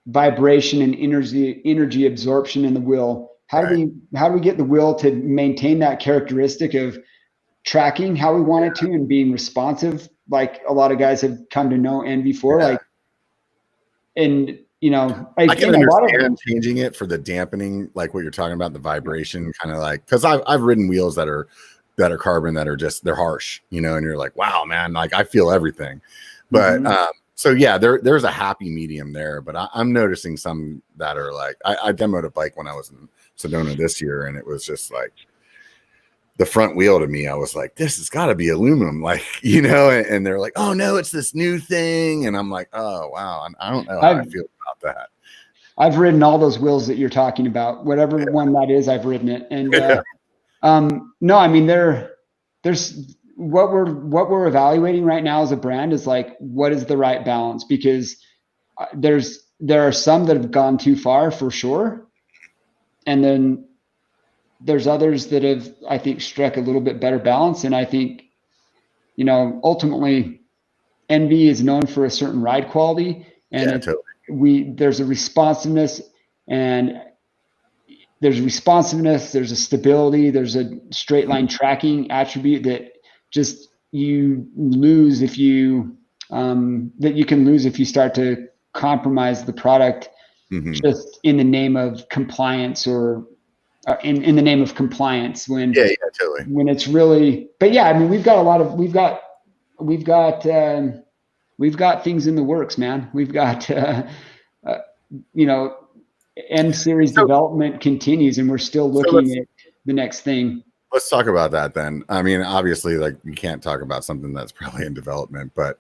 vibration and energy absorption in the wheel. How do we get the wheel to maintain that characteristic of tracking how we want it to and being responsive, like a lot of guys have come to know Enve for, like, and you know, I can understand changing it for the dampening, like what you're talking about, the vibration, kind of like, because I've ridden wheels that are carbon that are just, they're harsh, you know, and you're like, wow, man, like I feel everything. But so yeah, there's a happy medium there. But I'm noticing some that are like, I demoed a bike when I was in Sedona this year, and it was just like the front wheel to me, I was like, this has got to be aluminum, like, you know, and they're like, oh no, it's this new thing. And I'm like, oh wow, I don't know how I feel about that. I've ridden all those wheels that you're talking about, whatever one that is, I've ridden it. And no, I mean, there's what we're evaluating right now as a brand is like, what is the right balance? Because there are some that have gone too far for sure. And then there's others that have, I think, struck a little bit better balance. And I think, you know, ultimately Enve is known for a certain ride quality, and there's a responsiveness, and there's a stability, there's a straight line tracking attribute that just you lose if you that you can lose if you start to compromise the product just in the name of compliance, or in the name of compliance, when when it's really, but yeah, I mean, we've got things in the works, man. We've got you know, M series development continues, and we're still looking at the next thing. Let's talk about that then. I mean, obviously, like, you can't talk about something that's probably in development, but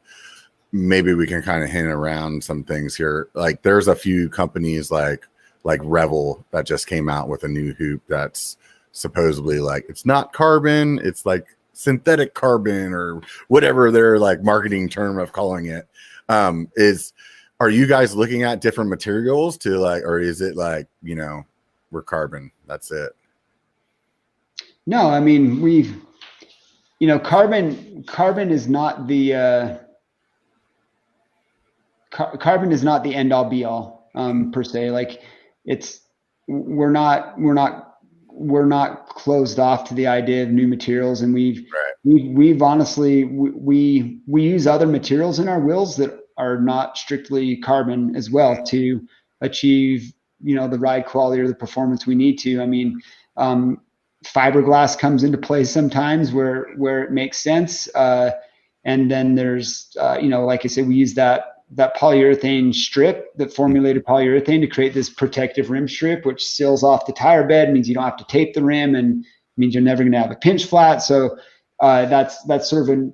maybe we can kind of hint around some things here. Like, there's a few companies like Revel that just came out with a new hoop that's supposedly, like, it's not carbon, it's like synthetic carbon or whatever their like marketing term of calling it. Are you guys looking at different materials to like, or is it like, you know, we're carbon, that's it? No, I mean, you know, carbon is not the carbon is not the end all be all per se. Like, we're not closed off to the idea of new materials, and we've honestly, we use other materials in our wheels that are not strictly carbon as well to achieve, you know, the ride quality or the performance we need to. I mean, fiberglass comes into play sometimes where it makes sense. And then there's, you know, like I said, we use that polyurethane strip, that formulated polyurethane, to create this protective rim strip, which seals off the tire bed, means you don't have to tape the rim, and means you're never going to have a pinch flat. So that's sort of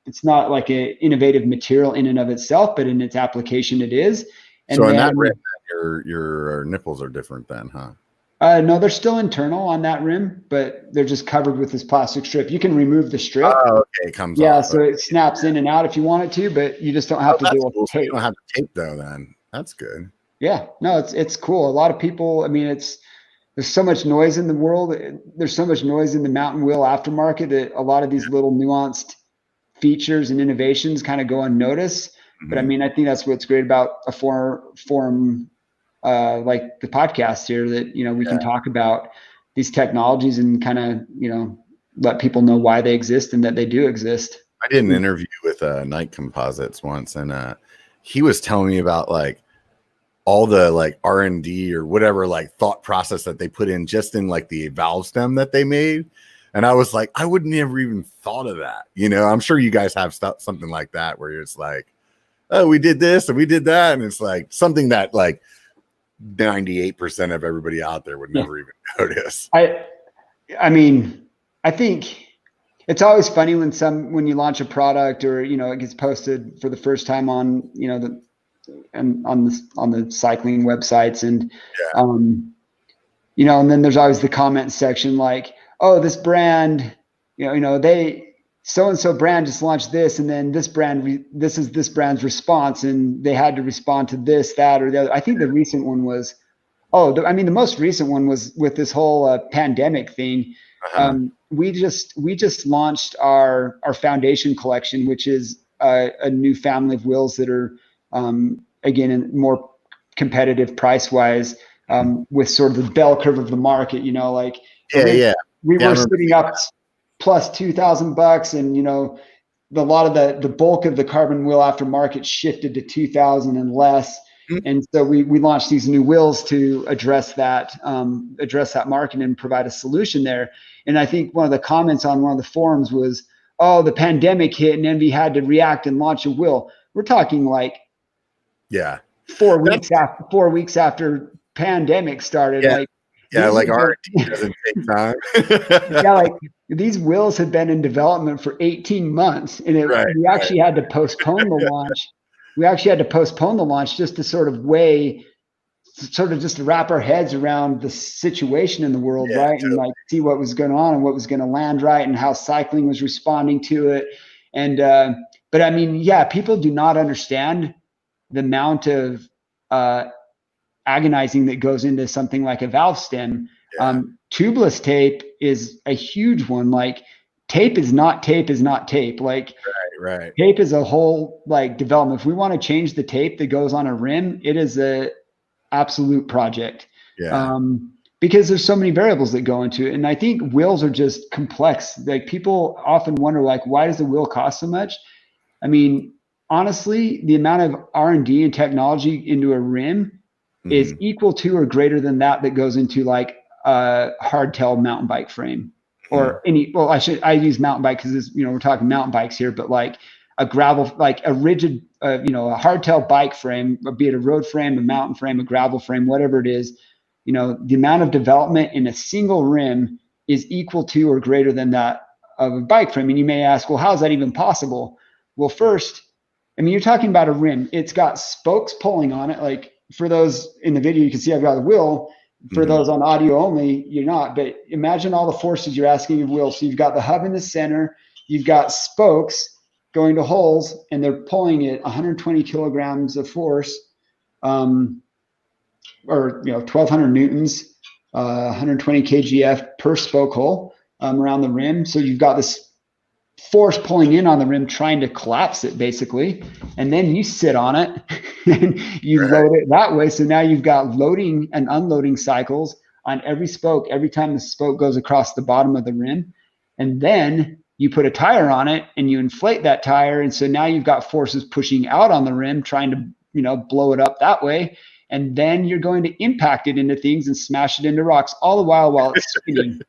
it's not like an innovative material in and of itself, but in its application it is. And so in that rim, your nipples are different then, huh? No, they're still internal on that rim, but they're just covered with this plastic strip. You can remove the strip. Oh, okay, it comes off. Yeah, so it snaps in and out if you want it to, but you just don't have to do it. So you don't have to tape though, then. That's good. Yeah, no, it's cool. A lot of people, I mean, there's so much noise in the world. There's so much noise in the mountain wheel aftermarket that a lot of these little nuanced features and innovations kind of go unnoticed. But I mean, I think that's what's great about a forum like the podcast here, that, you know, we can talk about these technologies and kind of, you know, let people know why they exist and that they do exist. I did an interview with Enve Composites once, and he was telling me about like all the like R&D or whatever, like thought process that they put in just in like the valve stem that they made. And I was like, I would never even thought of that. You know, I'm sure you guys have something like that where it's like, oh, we did this and we did that. And it's like something that like 98% of everybody out there would never even notice. I mean, I think it's always funny when you launch a product, or, you know, it gets posted for the first time on, you know, on the cycling websites, and you know, and then there's always the comment section like, oh, this brand, you know, they so-and-so brand just launched this, and then this brand, this is this brand's response, and they had to respond to this, that, or the other. I think the recent one was I mean, the most recent one was with this whole pandemic thing. We just launched our foundation collection, which is a new family of wheels that are again more competitive price wise, with sort of the bell curve of the market. Like we were sitting up plus $2,000, and a lot of the bulk of the carbon wheel aftermarket shifted to 2,000 and less. And so we launched these new wheels to address that market and provide a solution there. And I think one of the comments on one of the forums was, "Oh, the pandemic hit and Enve had to react and launch a wheel." We're talking like 4 weeks after pandemic started. Like R&D doesn't take time. Like these wheels had been in development for 18 months, and we actually had to postpone the launch. We actually had to postpone the launch just to sort of just to wrap our heads around the situation in the world, right? Totally. And like see what was going on and what was going to land right, and how cycling was responding to it. And but I mean, people do not understand the amount of agonizing that goes into something like a valve stem. Tubeless tape is a huge one. Like tape is not tape. Like tape is a whole like development. If we want to change the tape that goes on a rim, it is a absolute project. Because there's so many variables that go into it. And I think wheels are just complex. Like people often wonder, like, why does the wheel cost so much? I mean, honestly, the amount of R&D and technology into a rim is equal to or greater than that goes into like a hardtail mountain bike frame or I use mountain bike because we're talking mountain bikes here, but like a gravel, like a rigid, a hardtail bike frame, be it a road frame, a mountain frame, a gravel frame, whatever it is, the amount of development in a single rim is equal to or greater than that of a bike frame. And you may ask, well, how is that even possible? Well, first, I mean, you're talking about a rim. It's got spokes pulling on it. Like for those in the video, you can see I've got the wheel. For those on audio only, you're not. But imagine all the forces you're asking of wheel. So you've got the hub in the center. You've got spokes going to holes, and they're pulling it 120 kilograms of force, or 1,200 newtons, 120 kgf per spoke hole around the rim. So you've got this force pulling in on the rim, trying to collapse it basically, and then you sit on it and you load it that way. So now you've got loading and unloading cycles on every spoke every time the spoke goes across the bottom of the rim, and then you put a tire on it and you inflate that tire, and so now you've got forces pushing out on the rim trying to blow it up that way, and then you're going to impact it into things and smash it into rocks, all the while it's spinning.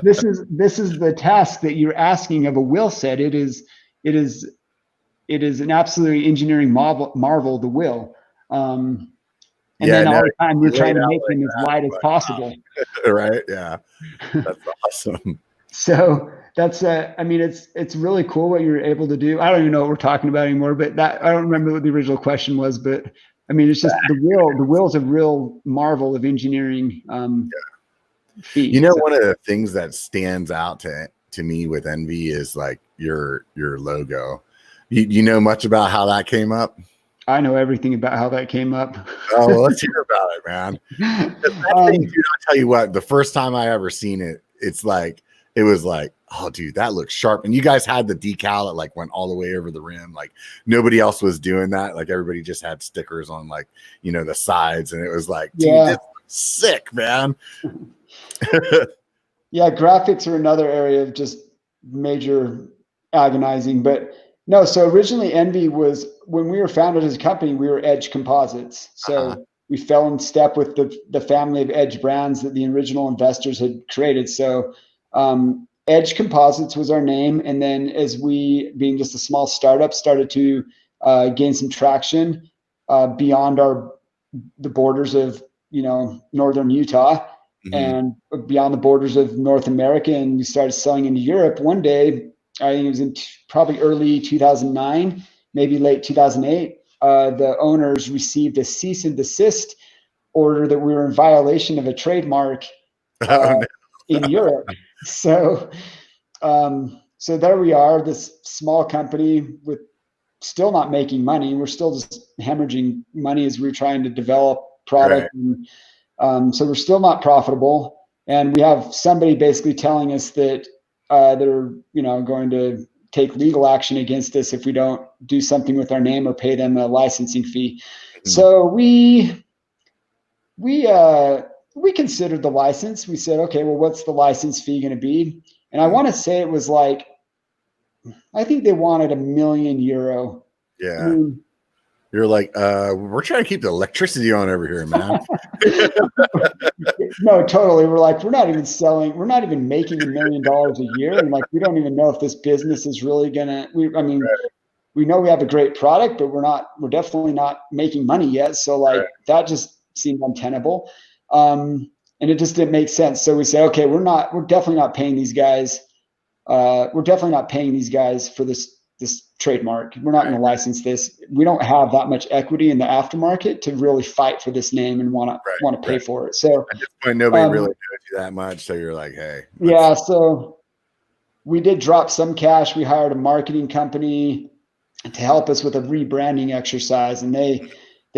This is the task that you're asking of a wheel set. It is an absolutely engineering marvel, the wheel. Then all the time you're trying to make them as light as possible. Right. Yeah. That's awesome. So that's I mean, it's really cool what you're able to do. I don't even know what we're talking about anymore, but I don't remember what the original question was, but I mean, it's just the wheel is a real marvel of engineering. Feet. One of the things that stands out to me with Enve is like your logo. You know much about how that came up? I know everything about how that came up. Oh, well, let's hear about it, man. That thing, dude, I'll tell you what, the first time I ever seen it, it was like, oh, dude, that looks sharp. And you guys had the decal that like went all the way over the rim. Like nobody else was doing that. Like everybody just had stickers on like, the sides. And it was like, dude, this looks sick, man. Graphics are another area of just major agonizing, but no. So originally Enve was, when we were founded as a company, we were Edge Composites. So we fell in step with the family of Edge brands that the original investors had created. So Edge Composites was our name. And then as we, being just a small startup, started to gain some traction beyond the borders of, northern Utah. And beyond the borders of North America, and we started selling into Europe. One day, I think it was in probably early 2009, maybe late 2008, the owners received a cease and desist order that we were in violation of a trademark in Europe. So there we are, this small company with still not making money. We're still just hemorrhaging money as we're trying to develop product. Right. And, so we're still not profitable. And we have somebody basically telling us that they're, going to take legal action against us if we don't do something with our name or pay them a licensing fee. Mm-hmm. So we considered the license. We said, okay, well, what's the license fee going to be? And I want to say it was like, I think they wanted €1 million. Yeah. I mean, you're like, we're trying to keep the electricity on over here, man. No, totally. We're like, we're not even making $1 million a year. And like, we don't even know if this business is really gonna, we know we have a great product, but we're definitely not making money yet. So like, that just seemed untenable. And it just didn't make sense. So we said, okay, we're definitely not paying these guys. We're definitely not paying these guys for this trademark. We're not going to license this. We don't have that much equity in the aftermarket to really fight for this name and want to pay for it. So at this point, nobody really knows you that much. So you're like, hey. Yeah. So we did drop some cash. We hired a marketing company to help us with a rebranding exercise. And they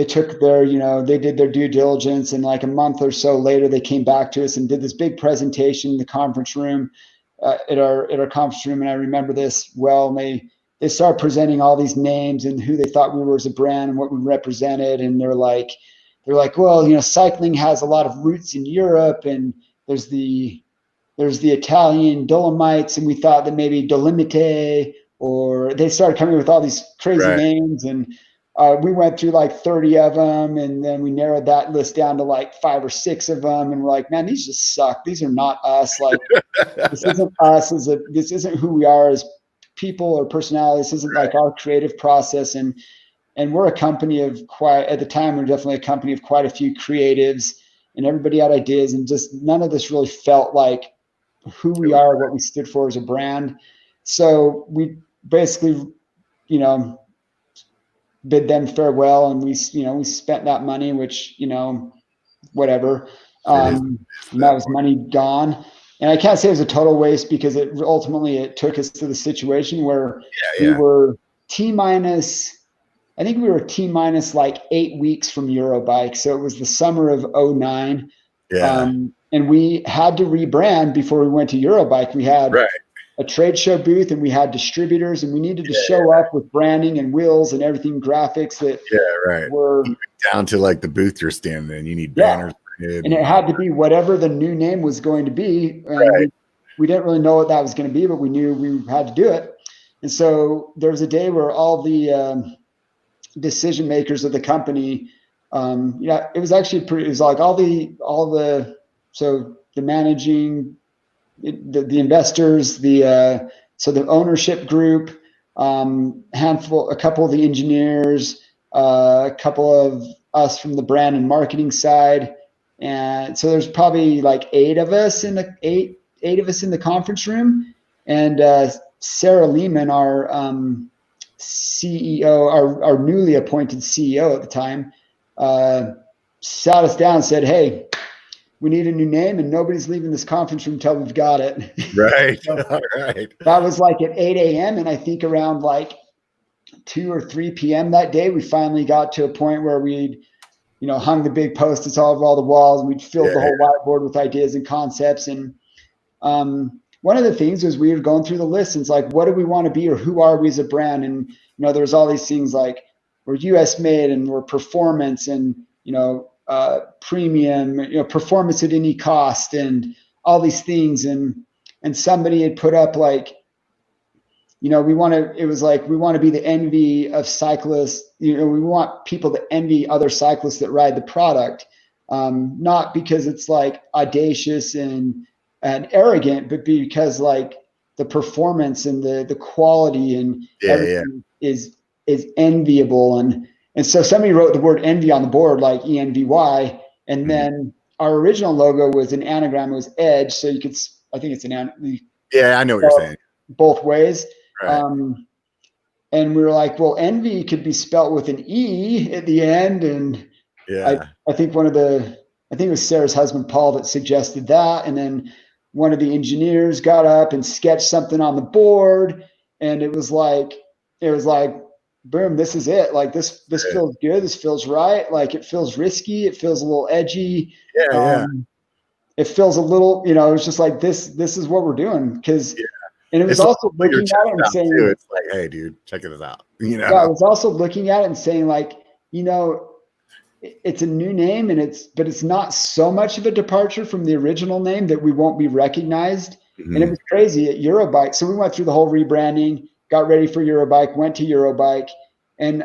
took their, they did their due diligence. And like a month or so later, they came back to us and did this big presentation in the conference room, at our conference room. And I remember this well. And they started presenting all these names and who they thought we were as a brand and what we represented. And they're like, well, cycling has a lot of roots in Europe, and there's the Italian Dolomites, and we thought that maybe Dolomite, or they started coming with all these crazy names. And we went through like 30 of them, and then we narrowed that list down to like 5 or 6 of them. And we're like, man, these just suck. These are not us. Like, this isn't us this isn't who we are as people or personalities. This isn't like our creative process. And we're a company of at the time, we're definitely a company of quite a few creatives, and everybody had ideas, and just none of this really felt like who we are, what we stood for as a brand. So we basically, bid them farewell, and we spent that money, which, whatever. And that was money gone. And I can't say it was a total waste, because it took us to the situation where we were T-minus, I think we were T-minus like 8 weeks from Eurobike. So it was the summer of 2009. Yeah. And we had to rebrand before we went to Eurobike. We had a trade show booth, and we had distributors, and we needed to show up with branding and wheels and everything, graphics that were down to like the booth you're standing in. You need banners. And it had to be whatever the new name was going to be. And we didn't really know what that was going to be, but we knew we had to do it. And so there was a day where all the decision makers of the company, it was actually it was like so the managing, the investors, so the ownership group, a couple of the engineers, a couple of us from the brand and marketing side. And so there's probably like 8 of us in the conference room. And Sarah Lehman, our CEO, our newly appointed CEO at the time, sat us down and said, hey, we need a new name, and nobody's leaving this conference room until we've got it. Right. So all right. That was like at 8 a.m. And I think around like 2 or 3 p.m. that day, we finally got to a point where we'd, hung the big Post-its all over all the walls, and we'd filled the whole whiteboard with ideas and concepts. And one of the things was we were going through the list, and it's like, what do we want to be, or who are we as a brand? And, there's all these things like we're US made, and we're performance, and, premium, performance at any cost, and all these things. And somebody had put up like, we want to be the envy of cyclists. We want people to envy other cyclists that ride the product, not because it's like audacious and arrogant, but because like the performance and the quality and everything is enviable. And so somebody wrote the word envy on the board, like ENVY. And then our original logo was an anagram. It was edge. So you could, I think it's an anagram. Yeah, I know what you're saying. Both ways. Right. And we were like, well, envy could be spelt with an E at the end. And I think it was Sarah's husband, Paul, that suggested that. And then one of the engineers got up and sketched something on the board. And it was like, boom, this is it. Like this feels good. This feels right. Like it feels risky. It feels a little edgy. Yeah. It feels a little, it was just like, this is what we're doing. And it was also looking at it and saying, too. It's like, hey dude, check this out. Yeah, I was also looking at it and saying like, it's a new name but it's not so much of a departure from the original name that we won't be recognized. And it was crazy at Eurobike. So we went through the whole rebranding, got ready for Eurobike, went to Eurobike, and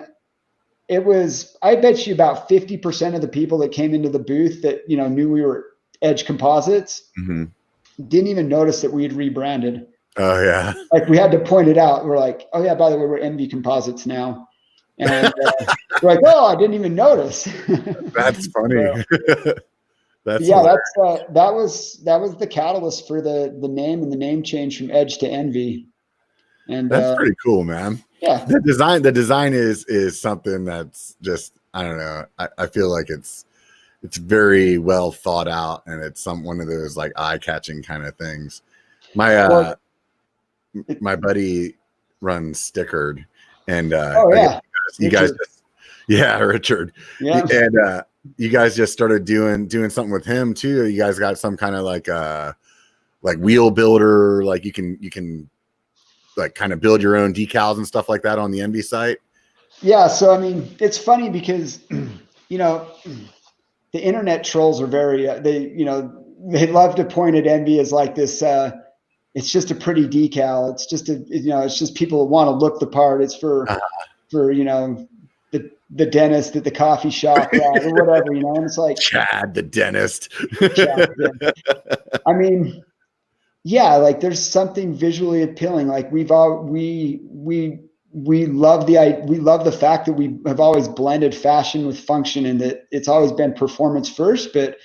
it was, I bet you about 50% of the people that came into the booth that, knew we were Edge Composites didn't even notice that we had rebranded. Oh yeah. Like we had to point it out. We're like, oh yeah, by the way, we're Enve Composites now. And we're like, oh, I didn't even notice. That's funny. That was the catalyst for the name and the name change from Edge to Enve. And that's pretty cool, man. Yeah. The design is something that's just, I don't know. I feel like it's very well thought out, and it's one of those like eye-catching kind of things. My buddy runs Stickered, and you guys Richard. Yeah. And you guys just started doing something with him too. You guys got some kind of like wheel builder, like you can like kind of build your own decals and stuff like that on the Enve site. Yeah. So, I mean, it's funny because, the internet trolls are very, they love to point at Enve as like this, it's just a pretty decal. It's just it's just people want to look the part. It's for the dentist at the coffee shop or whatever, and it's like Chad, the dentist. Chad, yeah. I mean, yeah, like there's something visually appealing. Like we love the fact that we have always blended fashion with function, and that it's always been performance first, but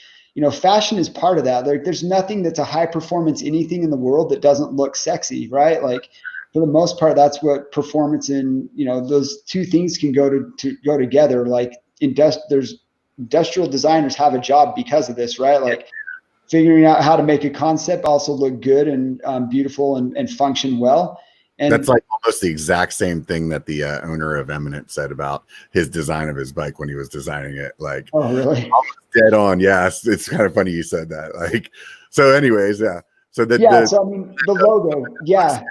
fashion is part of that. There's nothing that's a high performance anything in the world that doesn't look sexy, right? Like for the most part, that's what performance and those two things can go together. Like there's industrial designers have a job because of this, right? Like figuring out how to make a concept also look good and beautiful and function well. And that's like almost the exact same thing that the owner of Eminent said about his design of his bike when he was designing it. Like, oh, really? Dead on. Yeah, it's kind of funny you said that. Like, so, anyways, yeah. So the logo, yeah,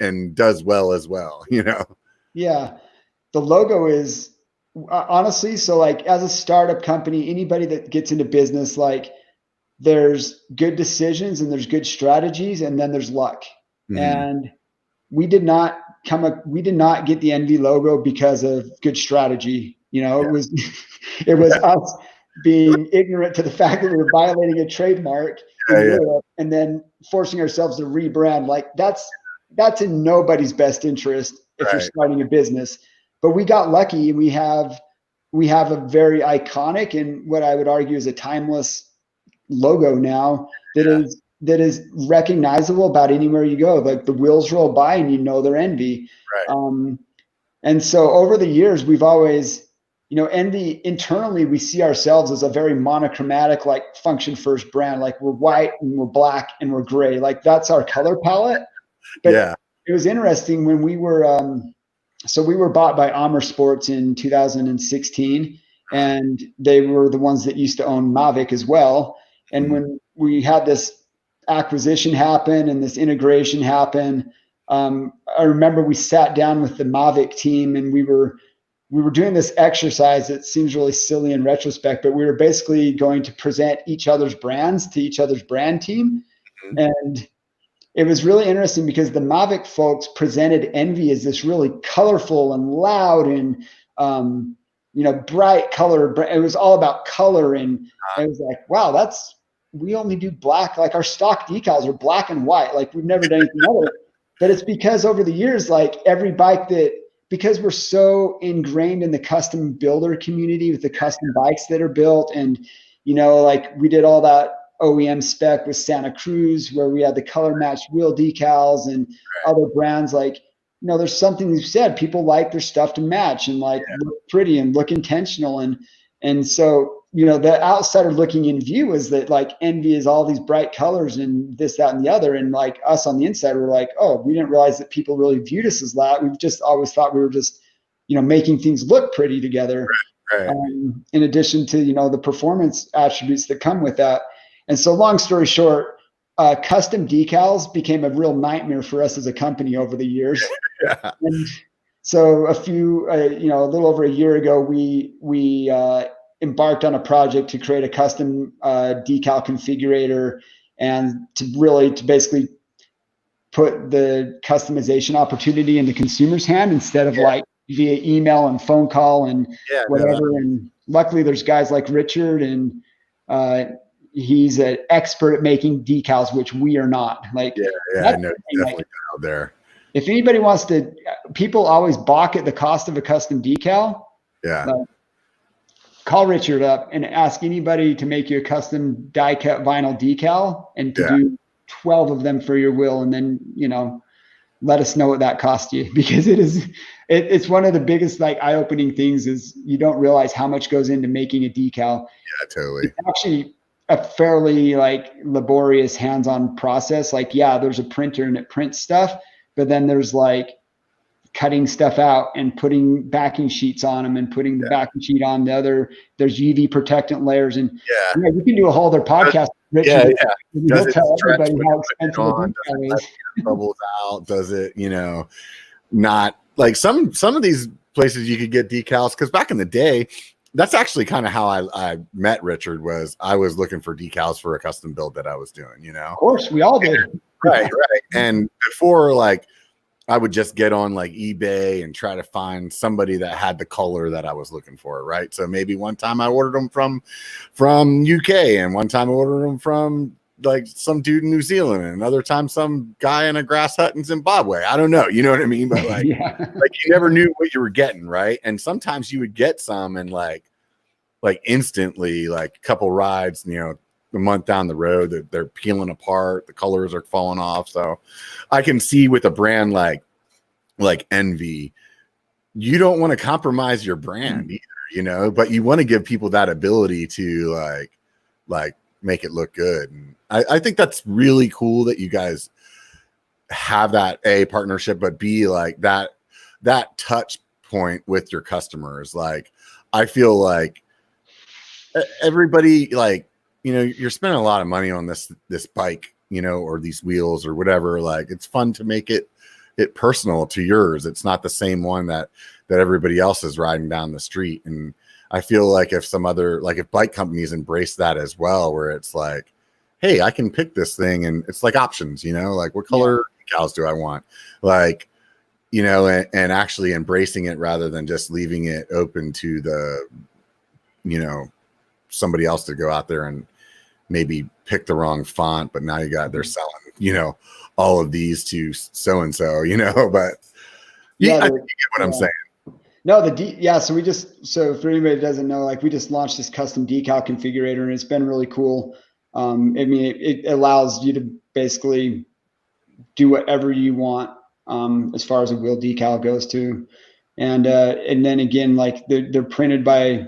and does well as well. Yeah, the logo is honestly. So, like, as a startup company, anybody that gets into business, like, there's good decisions and there's good strategies, and then there's luck. And we did not get the Enve logo because of good strategy. It was us being ignorant to the fact that we were violating a trademark in Europe and then forcing ourselves to rebrand. Like that's in nobody's best interest if you're starting a business. But we got lucky, and we have a very iconic and what I would argue is a timeless logo now that is recognizable about anywhere you go. Like the wheels roll by and they're Enve. Right. And so over the years, we've always, Enve internally, we see ourselves as a very monochromatic, like function first brand. Like we're white and we're black and we're gray. Like that's our color palette. But it was interesting when we were, so we were bought by Amer Sports in 2016, and they were the ones that used to own Mavic as well. And when we had this acquisition happen and this integration happen, I remember we sat down with the Mavic team, and we were doing this exercise that seems really silly in retrospect, but we were basically going to present each other's brands to each other's brand team. And it was really interesting because the Mavic folks presented Enve as this really colorful and loud and bright color. It was all about color, and it was like, wow, we only do black. Like our stock decals are black and white. Like we've never done anything other. But it's because over the years, like every bike because we're so ingrained in the custom builder community with the custom bikes that are built, and like we did all that OEM spec with Santa Cruz where we had the color matched wheel decals and other brands. Like there's something you said, people like their stuff to match and like look pretty and look intentional, and so the outsider looking in view is that like Enve is all these bright colors and this, that, and the other. And like us on the inside, we're like, oh, we didn't realize that people really viewed us as that. We've just always thought we were just making things look pretty together. Right. In addition to, the performance attributes that come with that. And so long story short, custom decals became a real nightmare for us as a company over the years. Yeah. And so a little over a year ago, we embarked on a project to create a custom decal configurator, and to basically put the customization opportunity in the consumer's hand instead of like via email and phone call and whatever. And luckily there's guys like Richard, and he's an expert at making decals, which we are not. Like, I know, definitely out there. If anybody wants to, people always balk at the cost of a custom decal. Yeah. Call Richard up and ask anybody to make you a custom die cut vinyl decal, and to do 12 of them for your wheel, and then, let us know what that cost you, because it's one of the biggest eye-opening things is you don't realize how much goes into making a decal. Yeah, totally. It's actually a fairly laborious hands-on process. There's a printer and it prints stuff, but then there's cutting stuff out and putting backing sheets on them and putting the backing sheet on the other. There's UV protectant layers, and you can do a whole other podcast. Richard, Does it tell stretch everybody how expensive the decal is? Bubbles out? Does it, not like some of these places you could get decals? Because back in the day, that's actually kind of how I met Richard. Was I was looking for decals for a custom build that I was doing. Of course, we all did. Right. And before, I would just get on eBay and try to find somebody that had the color that I was looking for. Right. So maybe one time I ordered them from UK, and one time I ordered them from some dude in New Zealand, and another time some guy in a grass hut in Zimbabwe. I don't know. You know what I mean? But you never knew what you were getting. Right. And sometimes you would get some and instantly, a couple rides, a month down the road, that they're peeling apart, the colors are falling off. So I can see with a brand like Enve, you don't want to compromise your brand either, but you want to give people that ability to make it look good. And I think that's really cool that you guys have that partnership, but B, that touch point with your customers. I feel like everybody, you're spending a lot of money on this bike, or these wheels or whatever. It's fun to make it personal to yours. It's not the same one that everybody else is riding down the street. And I feel like if some other, if bike companies embrace that as well, where it's hey, I can pick this thing, and it's options, what color decals do I want? And actually embracing it rather than just leaving it open to the, somebody else to go out there and maybe pick the wrong font, but now they're selling, all of these to so-and-so, but I think you get what I'm saying. No, so for anybody that doesn't know, we just launched this custom decal configurator, and it's been really cool. It allows you to basically do whatever you want, as far as a wheel decal goes too. And then again, they're printed by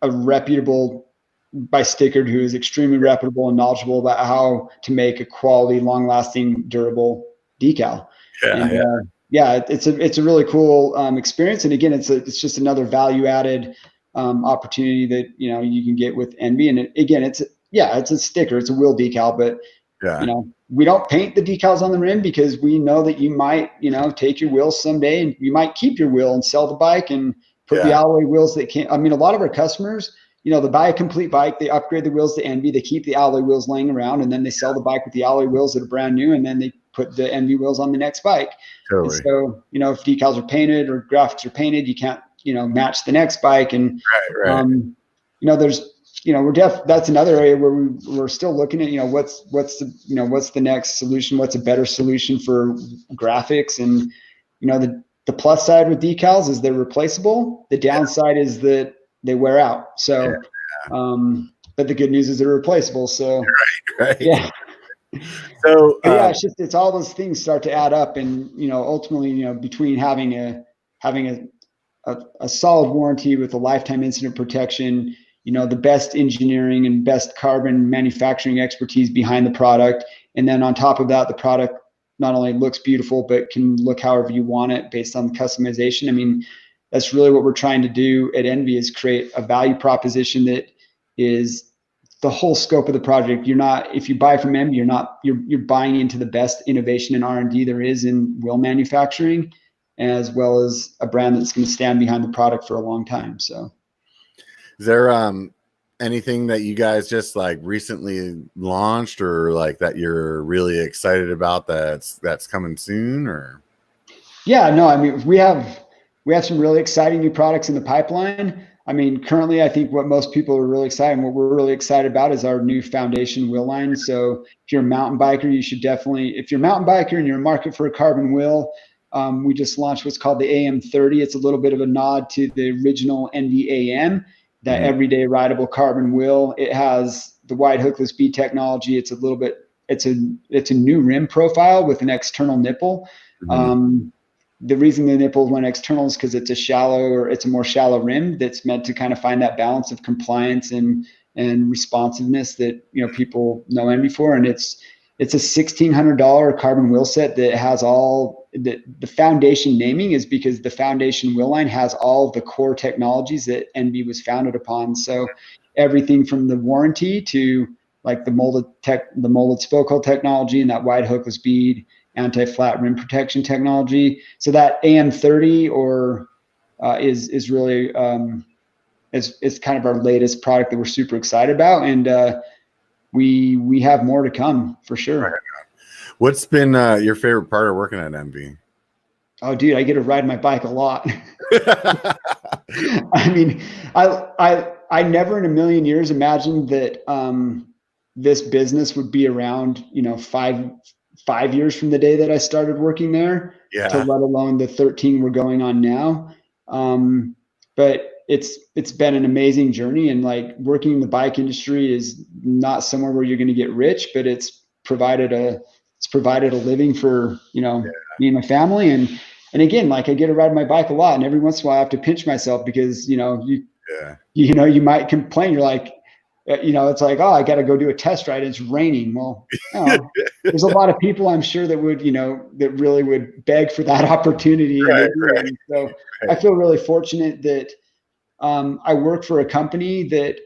a reputable, by Stickard, who is extremely reputable and knowledgeable about how to make a quality, long-lasting, durable decal. It's a really cool experience. And again, it's just another value-added opportunity that you can get with Enve. And it's a sticker, it's a wheel decal, but we don't paint the decals on the rim because we know that you might take your wheels someday, and you might keep your wheel and sell the bike and put the alloy wheels that can't. A lot of our customers, they buy a complete bike, they upgrade the wheels to Enve, they keep the alloy wheels laying around, and then they sell the bike with the alloy wheels that are brand new, and then they put the Enve wheels on the next bike. Totally. And so, if decals are painted or graphics are painted, you can't, match the next bike. And, that's another area where we're still looking at, what's the next solution? What's a better solution for graphics? And, the plus side with decals is they're replaceable. The downside is that they wear out. So, but the good news is they're replaceable. So, yeah. So it's all those things start to add up, and ultimately, between having a solid warranty with a lifetime incident protection, the best engineering and best carbon manufacturing expertise behind the product, and then on top of that, the product not only looks beautiful but can look however you want it based on the customization. that's really what we're trying to do at Enve, is create a value proposition that is the whole scope of the project. If you buy from Enve, you're buying into the best innovation and R&D there is in wheel manufacturing, as well as a brand that's going to stand behind the product for a long time. So is there anything that you guys just like recently launched, or like that you're really excited about that's coming soon? Or yeah, no, I mean, we have some really exciting new products in the pipeline. I mean, currently, I think what most people are really excited, and what we're really excited about, is our new foundation wheel line. So if you're a mountain biker, you should definitely, if you're a mountain biker and you're in the market for a carbon wheel, we just launched what's called the AM30. It's a little bit of a nod to the original Enve AM, that everyday rideable carbon wheel. It has the wide hookless bead technology. It's a new rim profile with an external nipple. The reason the nipple went external is because it's a more shallow rim that's meant to kind of find that balance of compliance and responsiveness that, people know Enve for. And it's a $1,600 carbon wheel set that has all the foundation naming is because the foundation wheel line has all the core technologies that Enve was founded upon. So everything from the warranty to like the molded spoke hole technology and that wide hookless bead, anti-flat rim protection technology. So that AM30 is really is kind of our latest product that we're super excited about, and we have more to come for sure. What's been your favorite part of working at Enve? Oh, dude, I get to ride my bike a lot. I mean, I never in a million years imagined that this business would be around, 5 years from the day that I started working there, to let alone the 13 we're going on now. But it's been an amazing journey, and like working in the bike industry is not somewhere where you're going to get rich, but it's provided a living for, me and my family. And again, like I get to ride my bike a lot, and every once in a while I have to pinch myself because, you might complain. You're like, it's like, oh, I got to go do a test ride. It's raining. Well, there's a lot of people I'm sure that would, that really would beg for that opportunity. Right. So I feel really fortunate that I work for a company that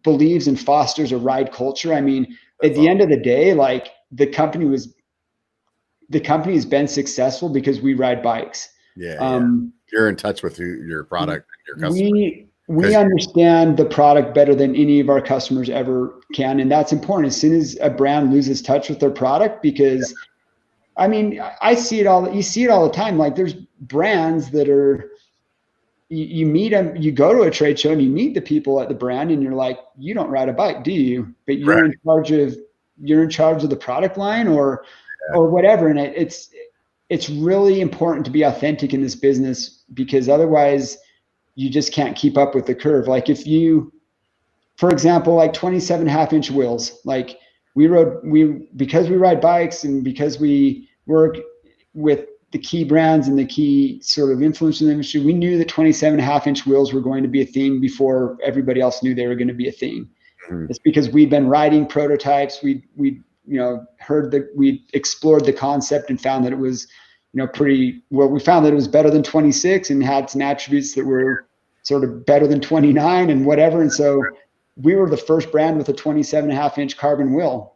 believes and fosters a ride culture. I mean, at the end of the day, like the company has been successful because we ride bikes. You're in touch with your product and your customer. We understand the product better than any of our customers ever can. And that's important. As soon as a brand loses touch with their product, because I mean, you see it all the time. Like there's brands that are, you meet them, you go to a trade show and you meet the people at the brand and you're like, you don't ride a bike, do you? But you're in charge of the product line or whatever. And it's really important to be authentic in this business, because otherwise you just can't keep up with the curve. Like for example, like 27.5-inch wheels, like because we ride bikes and because we work with the key brands and the key sort of influence in the industry, we knew that 27.5-inch wheels were going to be a thing before everybody else knew they were going to be a thing. It's because we'd been riding prototypes. We explored the concept and found that it was, we found that it was better than 26 and had some attributes that were sort of better than 29 and whatever. And so we were the first brand with a 27.5-inch carbon wheel,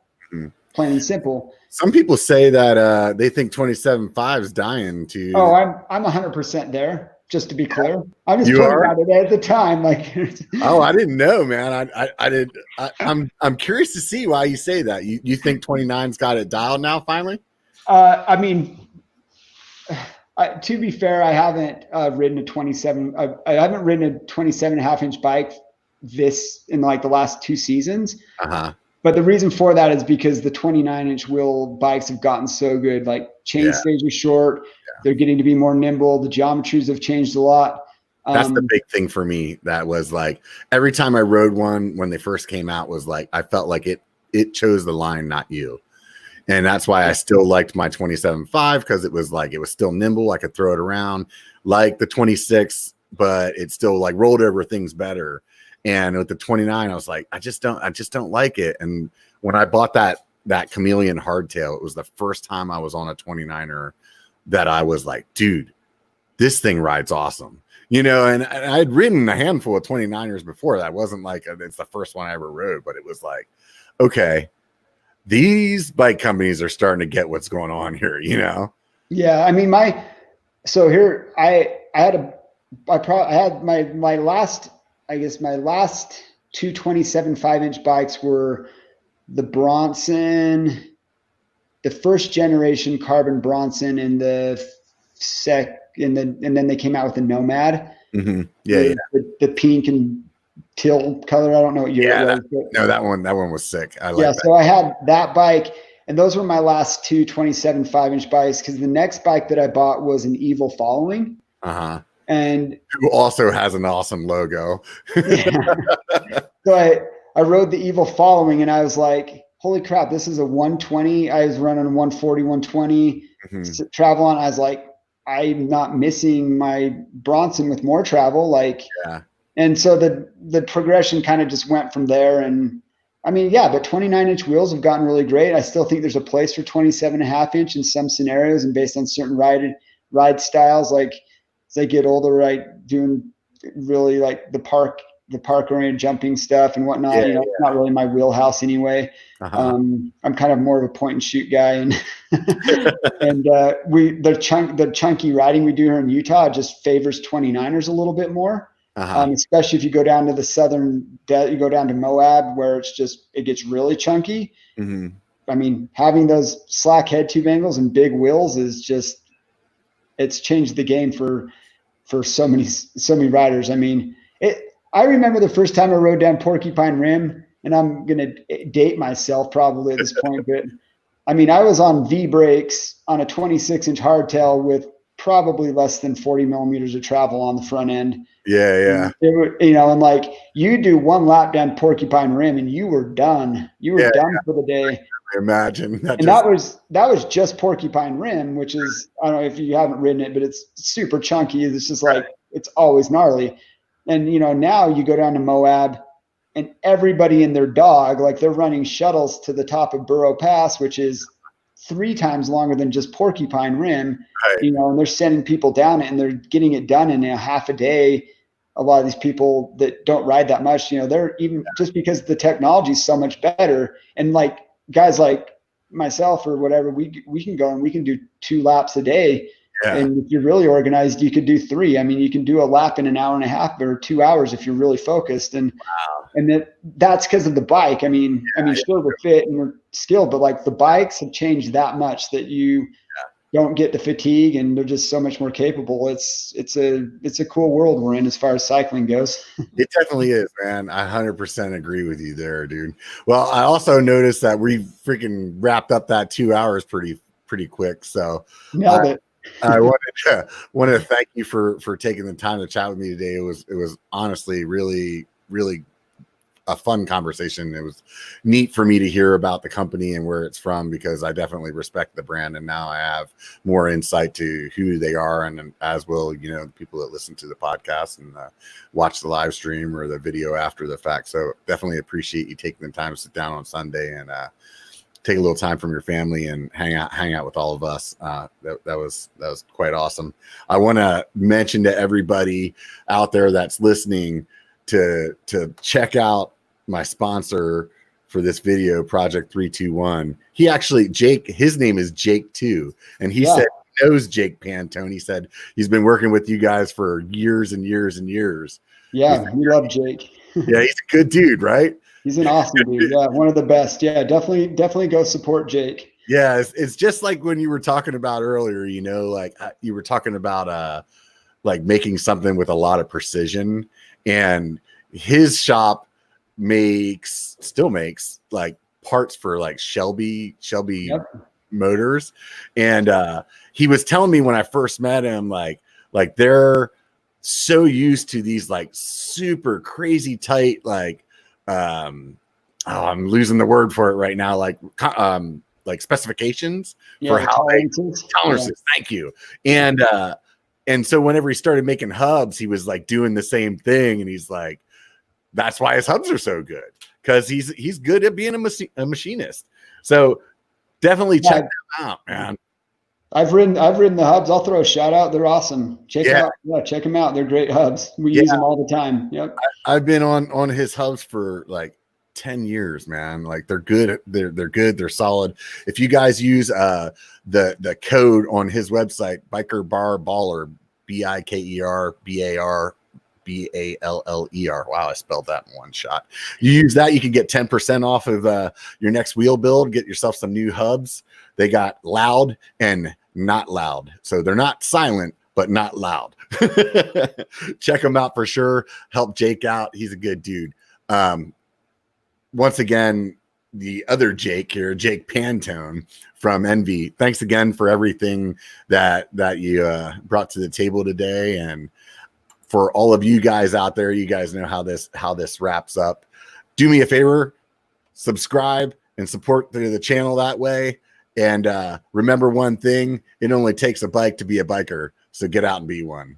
plain and simple. Some people say that they think 27.5 is dying to. Oh, I'm 100% there. Just to be clear, I'm just putting about it at the time. Like, oh, I didn't know, man. I'm curious to see why you say that. You think 29's got it dialed now, finally? I mean, to be fair, I haven't ridden a 27. I haven't ridden a 27.5-inch bike in like the last 2 seasons. But the reason for that is because the 29-inch wheel bikes have gotten so good. Like chain stays are short. They're getting to be more nimble. The geometries have changed a lot. That's the big thing for me. That was like every time I rode one when they first came out was like I felt like it chose the line, not you. And that's why I still liked my 27.5, because it was still nimble. I could throw it around like the 26, but it still like rolled over things better. And with the 29, I was like, I just don't like it. And when I bought that chameleon hardtail, it was the first time I was on a 29er that I was like, dude, this thing rides awesome, you know. And I'd ridden a handful of 29ers before. That wasn't like it's the first one I ever rode, but it was like, okay, these bike companies are starting to get what's going on here, you know? Yeah. I mean, so here I had my last, I guess my last two 27 5-inch bikes were the Bronson, the first generation carbon Bronson, and and then they came out with the Nomad. Mm-hmm. Yeah, the pink and teal color. I don't know what year it was. No, that one was sick. I like that. So I had that bike, and those were my last two 27 5-inch bikes, because the next bike that I bought was an Evil Following. Uh-huh. And who also has an awesome logo. So I rode the Evil Following, and I was like, holy crap, this is a 120. I was running a 140, 120 travel on. I was like, I'm not missing my Bronson with more travel. Like, and so the progression kind of just went from there. And I mean, but 29-inch wheels have gotten really great. I still think there's a place for 27.5-inch in some scenarios, and based on certain ride styles, like as they get older, doing really like the park oriented jumping stuff and whatnot. It's not really my wheelhouse anyway. I'm kind of more of a point and shoot guy, and the chunky riding we do here in Utah just favors 29ers a little bit more. Especially if you go down to the you go down to Moab, where it gets really chunky. I mean, having those slack head tube angles and big wheels it's changed the game for so many riders. I mean, I remember the first time I rode down Porcupine Rim, and I'm going to date myself probably at this point, but I mean, I was on V brakes on a 26-inch hardtail with probably less than 40 millimeters of travel on the front end. Yeah. And like, you do one lap down Porcupine Rim and you were done. You were done for the day. Imagine that. And that was just Porcupine Rim, which is, I don't know if you haven't ridden it, but it's super chunky. It's just like, it's always gnarly. And, now you go down to Moab and everybody and their dog, like they're running shuttles to the top of Burro Pass, which is 3 times longer than just Porcupine Rim, and they're sending people down it and they're getting it done in a half a day. A lot of these people that don't ride that much, they're even just because the technology is so much better. And like guys like myself or whatever, we can go and we can do 2 laps a day. And if you're really organized, you could do 3. I mean, you can do a lap in an hour and a half or 2 hours if you're really focused. And that's because of the bike. I mean, sure, we're fit and we're skilled, but like the bikes have changed that much that you don't get the fatigue, and they're just so much more capable. It's a cool world we're in as far as cycling goes. It definitely is, man. I 100% agree with you there, dude. Well, I also noticed that we freaking wrapped up that 2 hours pretty quick. So nailed it. I wanted to thank you for taking the time to chat with me today. It was honestly really, really a fun conversation. It was neat for me to hear about the company and where it's from, because I definitely respect the brand, and now I have more insight to who they are, and as will the people that listen to the podcast and watch the live stream or the video after the fact. So definitely appreciate you taking the time to sit down on Sunday and take a little time from your family and hang out with all of us. That was quite awesome. I want to mention to everybody out there that's listening to check out my sponsor for this video, Project 321. Jake, his name is Jake too. And he said he knows Jake Pantone. He said he's been working with you guys for years and years and years. Yeah, we love Jake. Yeah, he's a good dude, right? He's an awesome dude. Yeah, one of the best. Yeah, definitely go support Jake. Yeah, it's just like when you were talking about earlier, like you were talking about like making something with a lot of precision, and his shop still makes like parts for like Shelby motors. And he was telling me when I first met him, like they're so used to these like super crazy tight, like I'm losing the word for it right now, like specifications for how tolerances. Thank you. And so whenever he started making hubs, he was like doing the same thing, and he's like, that's why his hubs are so good, because he's good at being a machinist. So definitely check them out, man. I've ridden the hubs. I'll throw a shout out. They're awesome. Check them out. They're great hubs. We use them all the time. Yep. I've been on his hubs for like 10 years, man. Like they're good. They're good. They're solid. If you guys use the code on his website, BiKER Bar Baller, BiKER BALLER. Wow, I spelled that in one shot. You use that, you can get 10% off of your next wheel build. Get yourself some new hubs. They got loud and not loud. So they're not silent, but not loud. Check them out for sure. Help Jake out. He's a good dude. Once again, the other Jake here, Jake Pantone from Enve. Thanks again for everything that you brought to the table today. And for all of you guys out there, you guys know how this wraps up. Do me a favor, subscribe and support the channel that way. And remember one thing, it only takes a bike to be a biker. So get out and be one.